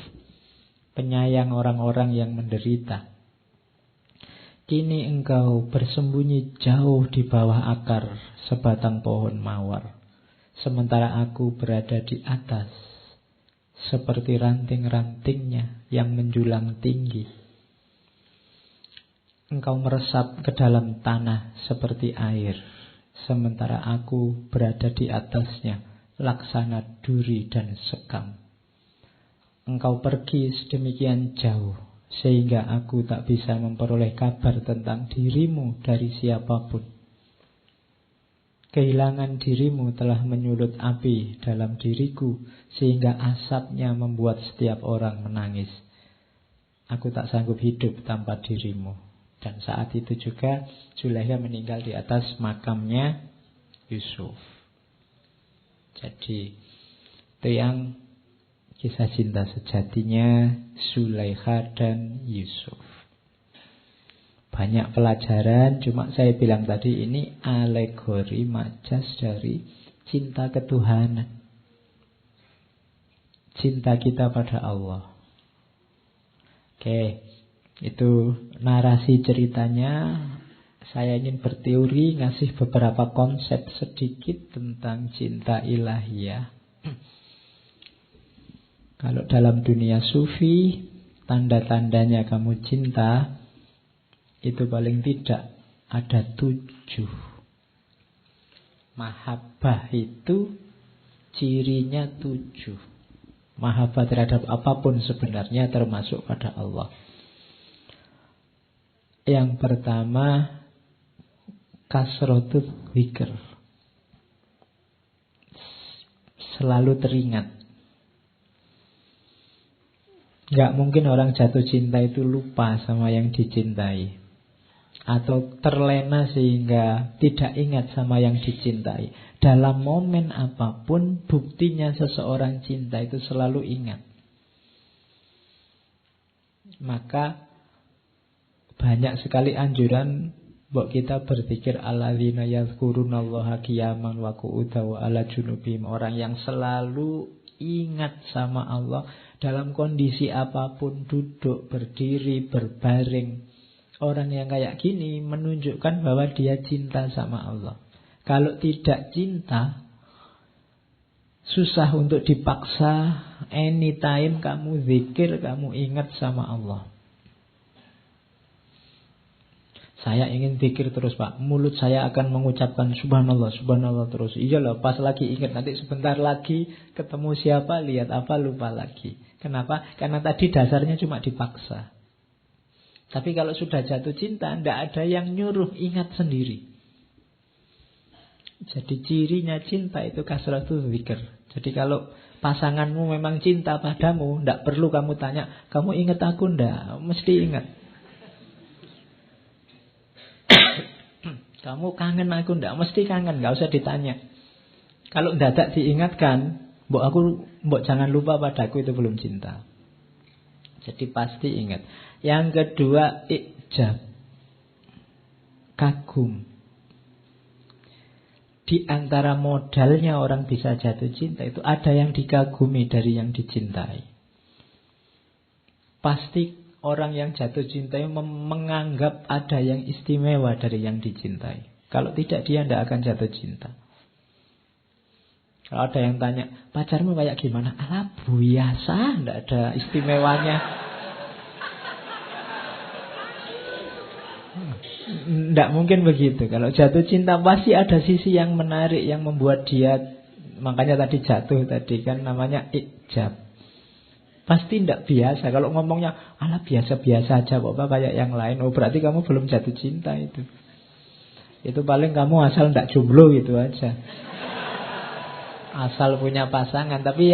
penyayang orang-orang yang menderita. Kini engkau bersembunyi jauh di bawah akar sebatang pohon mawar, sementara aku berada di atas, seperti ranting-rantingnya yang menjulang tinggi. Engkau meresap ke dalam tanah seperti air, sementara aku berada di atasnya, laksana duri dan sekam. Engkau pergi sedemikian jauh, sehingga aku tak bisa memperoleh kabar tentang dirimu dari siapapun. Kehilangan dirimu telah menyulut api dalam diriku, sehingga asapnya membuat setiap orang menangis. Aku tak sanggup hidup tanpa dirimu. Dan saat itu juga Zulaikha meninggal di atas makamnya Yusuf. Jadi itu yang kisah cinta sejatinya Zulaikha dan Yusuf. Banyak pelajaran, cuma saya bilang tadi ini alegori majas dari cinta ketuhanan. Cinta kita pada Allah. Oke, itu narasi ceritanya. Saya ingin berteori, ngasih beberapa konsep sedikit tentang cinta ilahiyah. Kalau dalam dunia sufi, tanda-tandanya kamu cinta, itu paling tidak ada 7. Mahabbah itu cirinya 7. Mahabbah terhadap apapun sebenarnya termasuk pada Allah. Yang pertama, kasratul dzikr. Selalu teringat. Gak mungkin orang jatuh cinta itu lupa sama yang dicintai, atau terlena sehingga tidak ingat sama yang dicintai. Dalam momen apapun, buktinya seseorang cinta itu selalu ingat. Maka banyak sekali anjuran buat kita berpikir alladzina yadhkurunallaha qiyaman wa qu'udan wa ala junubihim. Orang yang selalu ingat sama Allah dalam kondisi apapun, duduk, berdiri, berbaring. Orang yang kayak gini menunjukkan bahwa dia cinta sama Allah. Kalau tidak cinta, susah untuk dipaksa. Anytime kamu zikir, kamu ingat sama Allah. Saya ingin zikir terus, Pak. Mulut saya akan mengucapkan subhanallah, subhanallah terus. Iyalah, pas lagi ingat, nanti sebentar lagi ketemu siapa, lihat apa, lupa lagi. Kenapa? Karena tadi dasarnya cuma dipaksa. Tapi kalau sudah jatuh cinta, tidak ada yang nyuruh, ingat sendiri. Jadi cirinya cinta itu kasratul dzikr. Jadi kalau pasanganmu memang cinta padamu, tidak perlu kamu tanya, kamu ingat aku enggak? Mesti ingat. Kamu kangen aku enggak? Mesti kangen, enggak usah ditanya. Kalau mendadak diingatkan, mbok jangan lupa padaku, itu belum cinta. Jadi pasti ingat. Yang kedua, ijab. Kagum. Di antara modalnya orang bisa jatuh cinta itu ada yang dikagumi dari yang dicintai. Pasti orang yang jatuh cinta menganggap ada yang istimewa dari yang dicintai. Kalau tidak, dia tidak akan jatuh cinta. Kalau ada yang tanya, pacarmu kayak gimana? Alah, biasa, tidak ada istimewanya. Tidak mungkin begitu. Kalau jatuh cinta pasti ada sisi yang menarik, yang membuat dia, makanya tadi jatuh tadi kan namanya ijab. Pasti tidak biasa. Kalau ngomongnya, alah biasa-biasa aja, Bapak kayak yang lain. Oh berarti kamu belum jatuh cinta itu. Itu paling kamu asal ndak jomblo gitu aja. Asal punya pasangan. Tapi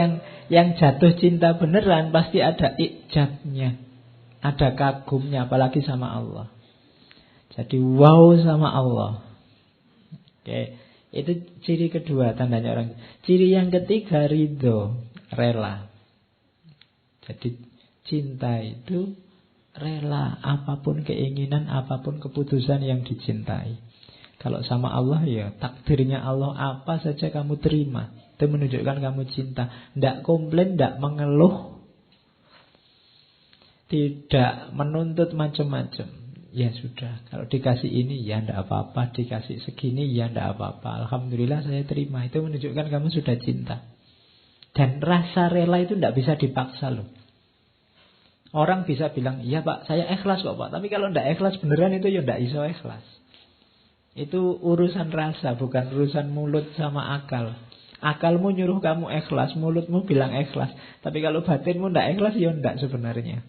yang jatuh cinta beneran pasti ada ijabnya, ada kagumnya, apalagi sama Allah. Jadi wow sama Allah. Oke, itu ciri kedua tandanya orang. Ciri yang ketiga ridho, rela. Jadi cinta itu rela apapun keinginan, apapun keputusan yang dicintai. Kalau sama Allah ya takdirnya Allah apa saja kamu terima. Itu menunjukkan kamu cinta. Tidak komplain, tidak mengeluh, tidak menuntut macam-macam. Ya sudah, kalau dikasih ini ya tidak apa-apa, dikasih segini ya tidak apa-apa. Alhamdulillah saya terima. Itu menunjukkan kamu sudah cinta. Dan rasa rela itu tidak bisa dipaksa loh. Orang bisa bilang, iya Pak, saya ikhlas kok Pak. Tapi kalau tidak ikhlas beneran itu ya tidak iso ikhlas. Itu urusan rasa, bukan urusan mulut sama akal. Akalmu nyuruh kamu ikhlas, mulutmu bilang ikhlas. Tapi kalau batinmu tidak ikhlas, ya tidak sebenarnya.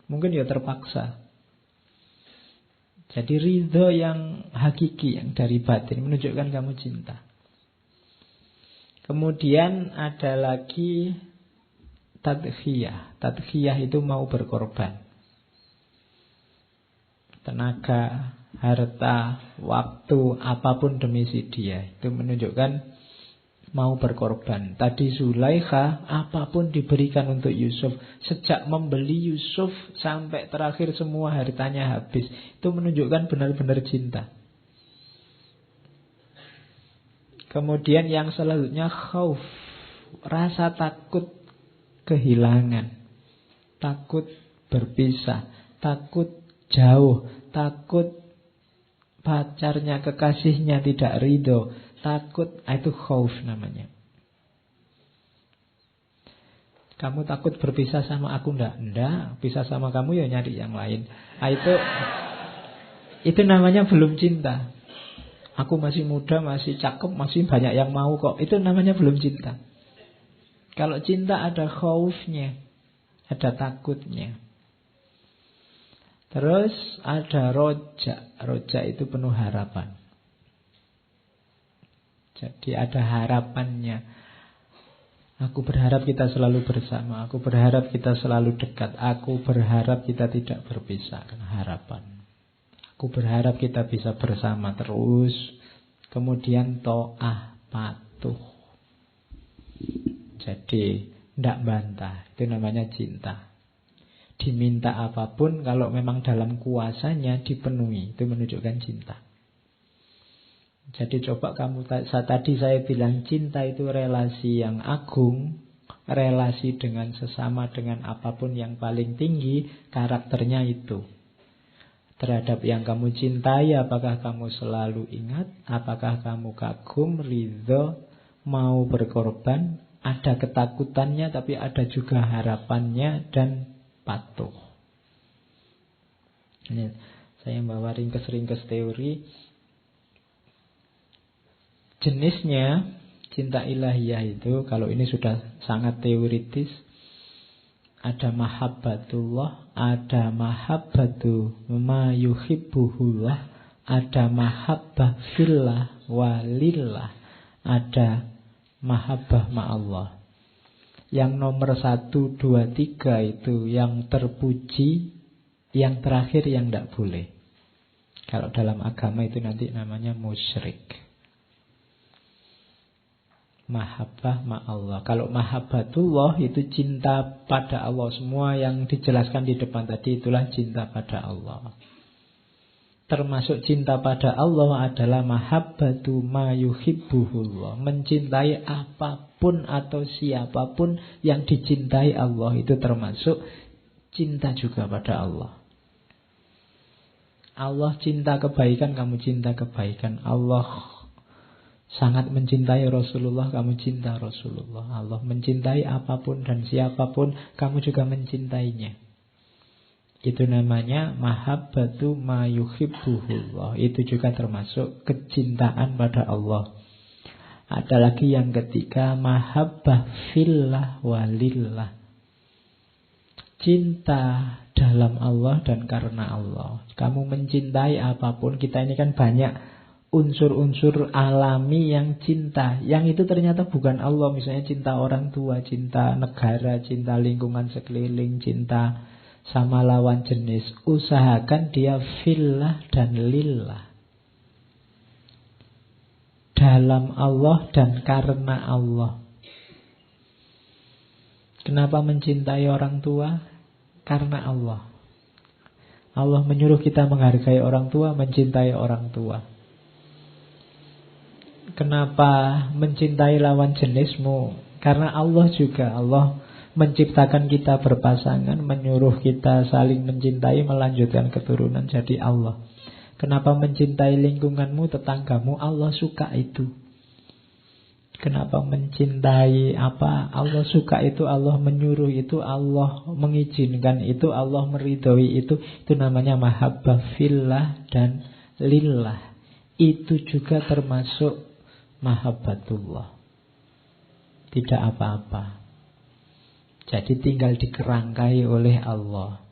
Mungkin ya terpaksa. Jadi ridho yang hakiki, yang dari batin, menunjukkan kamu cinta. Kemudian ada lagi tadkhiyah. Tadkhiyah itu mau berkorban. Tenaga, harta, waktu, apapun demi si dia. Itu menunjukkan mau berkorban. Tadi Zulaikha apapun diberikan untuk Yusuf. Sejak membeli Yusuf sampai terakhir semua hartanya habis. Itu menunjukkan benar-benar cinta. Kemudian yang selanjutnya khauf. Rasa takut kehilangan. Takut berpisah. Takut jauh. Takut pacarnya, kekasihnya tidak ridho. Takut, itu khauf namanya. Kamu takut berpisah sama aku enggak? Enggak, pisah sama kamu ya nyari yang lain. Itu namanya belum cinta. Aku masih muda, masih cakep, masih banyak yang mau kok. Itu namanya belum cinta. Kalau cinta ada khaufnya, ada takutnya. Terus ada roja. Roja itu penuh harapan. Jadi ada harapannya. Aku berharap kita selalu bersama. Aku berharap kita selalu dekat. Aku berharap kita tidak berpisah. Karena harapan. Aku berharap kita bisa bersama terus. Kemudian to'ah, patuh. Jadi tidak bantah. Itu namanya cinta. Diminta apapun, kalau memang dalam kuasanya dipenuhi. Itu menunjukkan cinta. Jadi coba kamu, tadi saya bilang cinta itu relasi yang agung, relasi dengan sesama, dengan apapun yang paling tinggi, karakternya itu. Terhadap yang kamu cintai, apakah kamu selalu ingat, apakah kamu kagum, ridho, mau berkorban, ada ketakutannya tapi ada juga harapannya dan patuh. Ini saya bawa ringkes-ringkes teori. Jenisnya cinta ilahiyah itu, kalau ini sudah sangat teoritis, ada mahabbatullah, ada mahabbatu ma yuhibbuhullah, ada mahabbah fillah walillah, ada mahabbah ma'allah. Yang nomor 1, 2, 3 itu yang terpuji, yang terakhir yang tidak boleh. Kalau dalam agama itu nanti namanya musyrik. Mahabbah ma'allah. Kalau mahabbatullah itu cinta pada Allah. Semua yang dijelaskan di depan tadi itulah cinta pada Allah. Termasuk cinta pada Allah adalah mahabbatu ma yuhibbuhullah. Mencintai apapun atau siapapun yang dicintai Allah. Itu termasuk cinta juga pada Allah. Allah cinta kebaikan, kamu cinta kebaikan. Allah sangat mencintai Rasulullah, kamu cinta Rasulullah. Allah mencintai apapun dan siapapun, kamu juga mencintainya. Itu namanya mahabbatu ma yuhibbuhullah. Itu juga termasuk kecintaan pada Allah. Ada lagi yang ketiga, mahabbah fillah walillah. Cinta dalam Allah dan karena Allah. Kamu mencintai apapun. Kita ini kan banyak unsur-unsur alami yang cinta, yang itu ternyata bukan Allah. Misalnya cinta orang tua, cinta negara, cinta lingkungan sekeliling, cinta sama lawan jenis. Usahakan dia fillah dan lillah, dalam Allah dan karena Allah. Kenapa mencintai orang tua? Karena Allah. Allah menyuruh kita menghargai orang tua, mencintai orang tua. Kenapa mencintai lawan jenismu? Karena Allah juga. Allah menciptakan kita berpasangan, menyuruh kita saling mencintai, melanjutkan keturunan. Jadi Allah. Kenapa mencintai lingkunganmu, tetanggamu? Allah suka itu. Kenapa mencintai apa? Allah suka itu, Allah menyuruh itu, Allah mengizinkan itu, Allah meridhoi itu. Itu namanya mahabbah fillah dan lillah. Itu juga termasuk mahabbatullah. Tidak apa-apa. Jadi tinggal dikerangkai oleh Allah.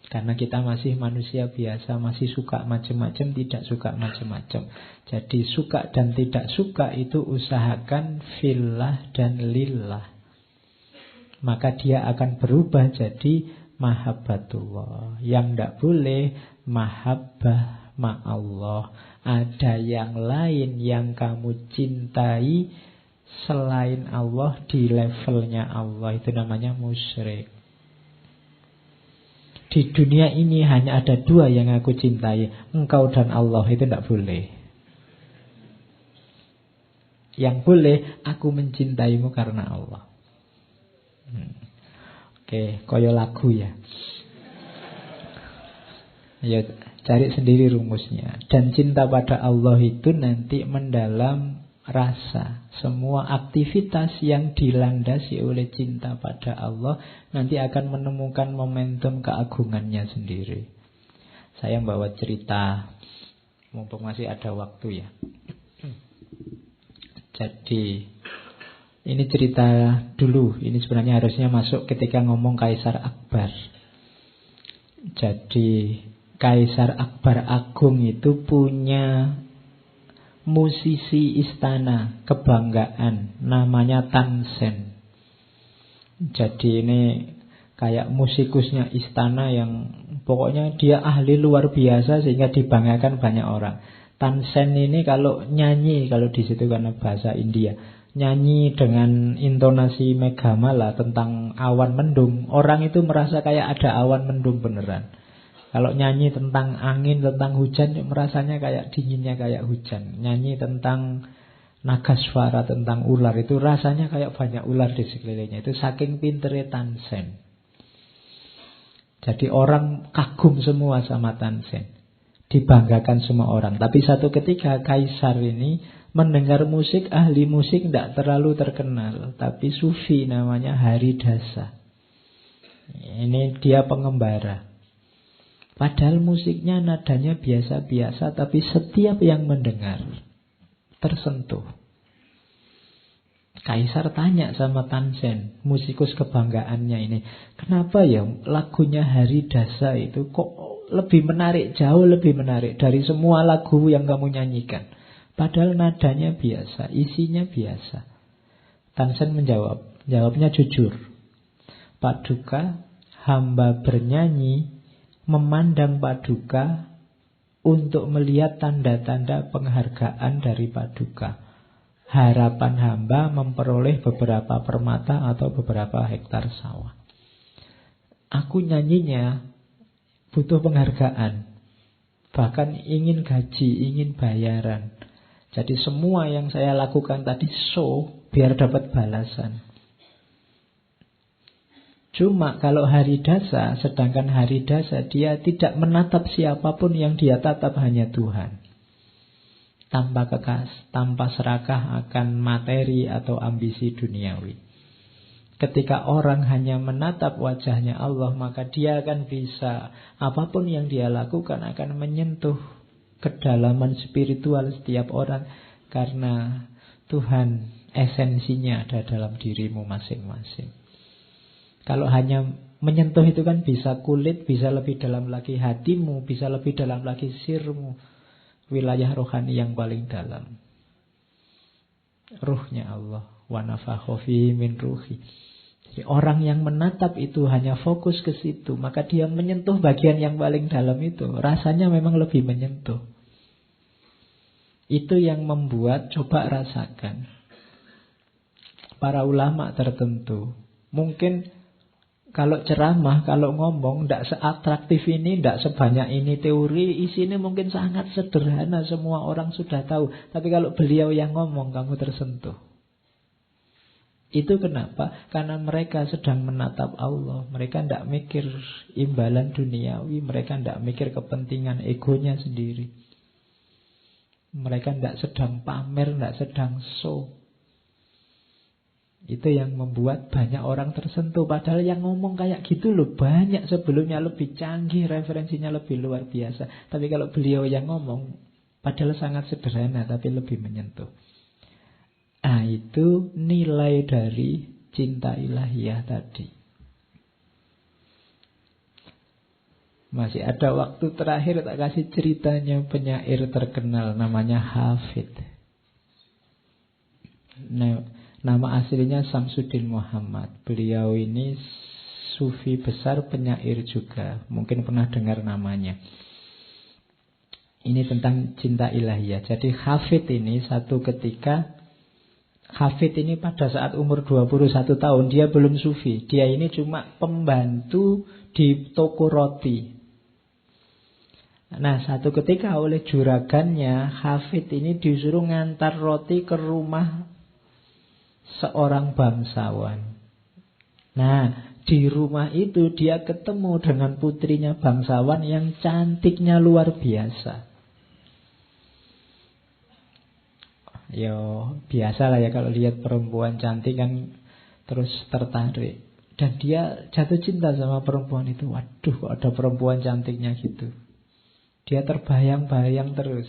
Karena kita masih manusia biasa, masih suka macam-macam, tidak suka macam-macam. Jadi suka dan tidak suka itu usahakan fillah dan lillah. Maka dia akan berubah jadi mahabbatullah. Yang tidak boleh mahabbah ma'allah. Ada yang lain yang kamu cintai selain Allah di levelnya Allah. Itu namanya musyrik. Di dunia ini hanya ada dua yang aku cintai, engkau dan Allah. Itu tidak boleh. Yang boleh, aku mencintaimu karena Allah. Oke, koyo lagu ya. Ayo cari sendiri rumusnya. Dan cinta pada Allah itu nanti mendalam rasa. Semua aktivitas yang dilandasi oleh cinta pada Allah nanti akan menemukan momentum keagungannya sendiri. Saya bawa cerita, mumpung masih ada waktu ya. Jadi ini cerita dulu. Ini sebenarnya harusnya masuk ketika ngomong Kaisar Akbar. Jadi Kaisar Akbar Agung itu punya musisi istana kebanggaan, namanya Tansen. Jadi ini kayak musikusnya istana yang pokoknya dia ahli luar biasa sehingga dibanggakan banyak orang. Tansen ini kalau nyanyi, kalau di situ karena bahasa India, nyanyi dengan intonasi Megamala tentang awan mendung, orang itu merasa kayak ada awan mendung beneran. Kalau nyanyi tentang angin, tentang hujan, merasanya kayak dinginnya kayak hujan. Nyanyi tentang nagaswara, tentang ular, itu rasanya kayak banyak ular di sekelilingnya. Itu saking pinternya Tansen. Jadi orang kagum semua sama Tansen. Dibanggakan semua orang. Tapi satu ketika Kaisar ini mendengar musik, ahli musik tidak terlalu terkenal. Tapi sufi namanya Haridasa. Ini dia pengembara. Padahal musiknya nadanya biasa-biasa, tapi setiap yang mendengar tersentuh. Kaisar tanya sama Tansen, musikus kebanggaannya ini, kenapa ya lagunya Haridasa itu kok lebih menarik, jauh lebih menarik dari semua lagu yang kamu nyanyikan. Padahal nadanya biasa, isinya biasa. Tansen jawabnya jujur. Paduka, hamba bernyanyi memandang Paduka untuk melihat tanda-tanda penghargaan dari Paduka. Harapan hamba memperoleh beberapa permata atau beberapa hektar sawah. Aku nyanyinya butuh penghargaan. Bahkan ingin gaji, ingin bayaran. Jadi semua yang saya lakukan tadi show biar dapat balasan. Cuma kalau Haridasa, sedangkan Haridasa dia tidak menatap siapapun, yang dia tatap hanya Tuhan. Tanpa kekas, tanpa serakah akan materi atau ambisi duniawi. Ketika orang hanya menatap wajahnya Allah, maka dia akan bisa, apapun yang dia lakukan akan menyentuh kedalaman spiritual setiap orang. Karena Tuhan esensinya ada dalam dirimu masing-masing. Kalau hanya menyentuh itu kan bisa kulit, bisa lebih dalam lagi hatimu, bisa lebih dalam lagi sirmu. wilayah rohani yang paling dalam. Ruhnya Allah. Wa nafakha fihi min ruhi. Jadi orang yang menatap itu hanya fokus ke situ, maka dia menyentuh bagian yang paling dalam itu. Rasanya memang lebih menyentuh. Itu yang membuat, coba rasakan, para ulama tertentu mungkin kalau ceramah, kalau ngomong tidak seatraktif ini, tidak sebanyak ini teori, isinya mungkin sangat sederhana, semua orang sudah tahu. Tapi kalau beliau yang ngomong, kamu tersentuh. Itu kenapa? Karena mereka sedang menatap Allah. Mereka tidak mikir imbalan duniawi, mereka tidak mikir kepentingan egonya sendiri. Mereka tidak sedang pamer, tidak sedang show. Itu yang membuat banyak orang tersentuh. Padahal yang ngomong kayak gitu loh banyak sebelumnya, lebih canggih, referensinya lebih luar biasa. Tapi kalau beliau yang ngomong, padahal sangat sederhana tapi lebih menyentuh. Ah, itu nilai dari cinta ilahiyah tadi. Masih ada waktu terakhir, tak kasih ceritanya penyair terkenal namanya Hafid. Nama aslinya Samsuddin Muhammad. Beliau ini sufi besar, penyair juga. Mungkin pernah dengar namanya. Ini tentang cinta ilahiyah. Jadi Hafid ini satu ketika, Hafid ini pada saat umur 21 tahun, dia belum sufi. Dia ini cuma pembantu di toko roti. Nah, satu ketika oleh juragannya, Hafid ini disuruh ngantar roti ke rumah seorang bangsawan. Nah, di rumah itu dia ketemu dengan putrinya bangsawan yang cantiknya luar biasa. Yo, biasalah ya kalau lihat perempuan cantik kan terus tertarik. Dan dia jatuh cinta sama perempuan itu. Waduh, kok ada perempuan cantiknya gitu. Dia terbayang-bayang terus.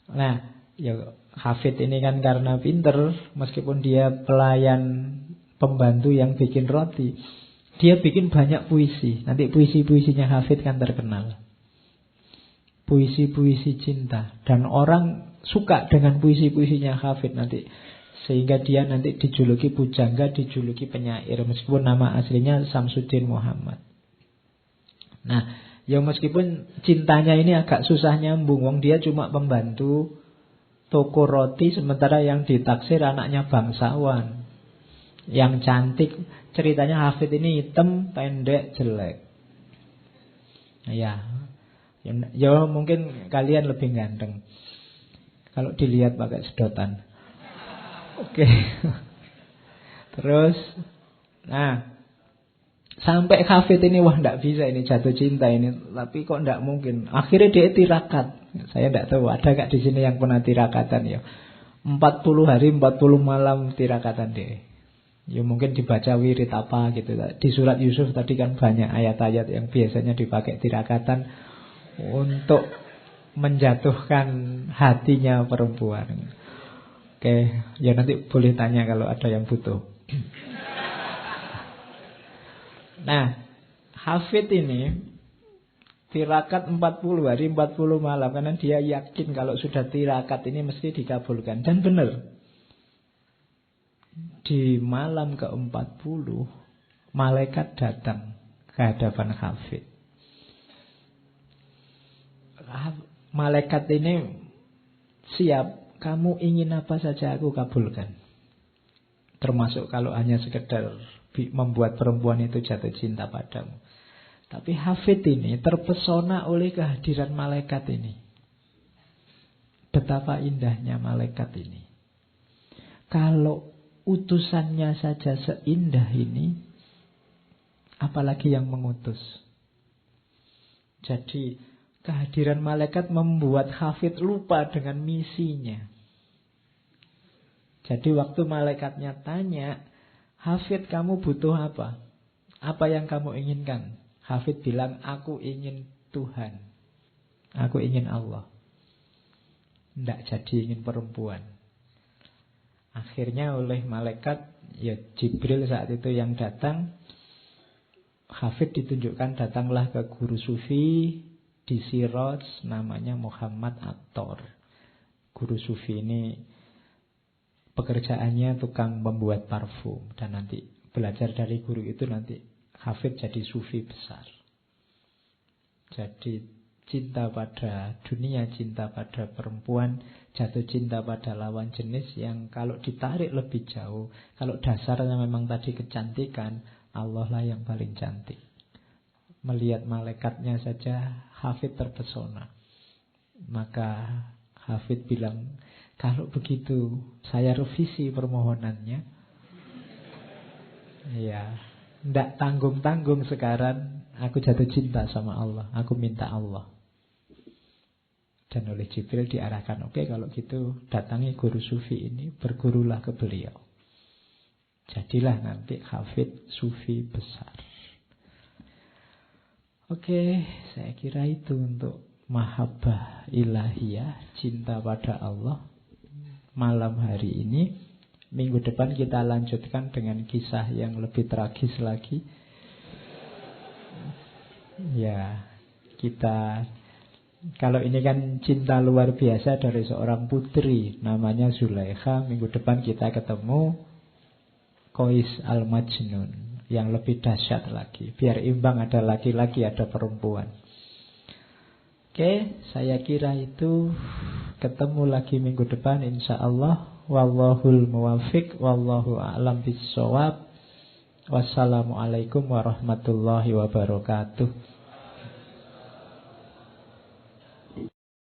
Nah, ya Hafid ini kan karena pinter, meskipun dia pelayan pembantu yang bikin roti, dia bikin banyak puisi. Nanti puisi-puisinya Hafid kan terkenal. Puisi-puisi cinta. Dan orang suka dengan puisi-puisinya Hafid nanti. Sehingga dia nanti dijuluki pujangga, dijuluki penyair. Meskipun nama aslinya Samsuddin Muhammad. Nah, ya meskipun cintanya ini agak susah nyambung. Wong dia cuma pembantu toko roti, sementara yang ditaksir anaknya bangsawan yang cantik. Ceritanya Hafid ini hitam, pendek, jelek. Ya mungkin kalian lebih ganteng kalau dilihat pakai sedotan. Oke. Terus, nah, sampai Hafid ini wah tidak bisa ini jatuh cinta ini, tapi kok tidak mungkin. Akhirnya dia tirakat. Saya tidak tahu ada gak di sini yang pernah tirakatan ya. 40 hari 40 malam tirakatan dia. Ya mungkin dibaca wirid apa gitu. Di surat Yusuf tadi kan banyak ayat-ayat yang biasanya dipakai tirakatan untuk menjatuhkan hatinya perempuan. Oke, ya nanti boleh tanya kalau ada yang butuh. Nah, Hafid ini tirakat 40 hari 40 malam karena dia yakin kalau sudah tirakat ini mesti dikabulkan. Dan benar. Di malam ke-40 malaikat datang ke hadapan Hafid. Malaikat ini siap, kamu ingin apa saja aku kabulkan. Termasuk kalau hanya sekedar membuat perempuan itu jatuh cinta padamu. Tapi Hafid ini terpesona oleh kehadiran malaikat ini. Betapa indahnya malaikat ini. Kalau utusannya saja seindah ini, apalagi yang mengutus. Jadi kehadiran malaikat membuat Hafid lupa dengan misinya. Jadi waktu malaikatnya tanya, Hafid kamu butuh apa? Apa yang kamu inginkan? Hafid bilang, aku ingin Tuhan. Aku ingin Allah. Tidak jadi ingin perempuan. Akhirnya oleh malaikat, ya Jibril saat itu yang datang, Hafid ditunjukkan datanglah ke guru sufi, Di Siraj namanya Muhammad Attor. Guru sufi ini pekerjaannya tukang membuat parfum. Dan nanti belajar dari guru itu nanti hafid jadi sufi besar. Jadi cinta pada dunia, cinta pada perempuan, jatuh cinta pada lawan jenis yang kalau ditarik lebih jauh, kalau dasarnya memang tadi kecantikan, Allah lah yang paling cantik. Melihat malaikatnya saja Hafid terpesona. Maka Hafid bilang, kalau begitu saya revisi permohonannya. Ya, ndak tanggung-tanggung sekarang. Aku jatuh cinta sama Allah. Aku minta Allah. Dan oleh Jibril diarahkan, oke, kalau gitu datangi guru sufi ini, bergurulah ke beliau. Jadilah nanti hafid sufi besar. Oke, saya kira itu untuk mahabbah ilahiyah, cinta pada Allah. Malam hari ini, minggu depan kita lanjutkan dengan kisah yang lebih tragis lagi. Ya, kita, kalau ini kan cinta luar biasa dari seorang putri namanya Zulaikha. Minggu depan kita ketemu Qais al-Majnun yang lebih dahsyat lagi. Biar imbang, ada laki-laki, ada perempuan. Oke, saya kira itu. Ketemu lagi minggu depan insyaallah. Wallahul muwafiq, wallahu a'lam bissawab. Wassalamualaikum warahmatullahi wabarakatuh.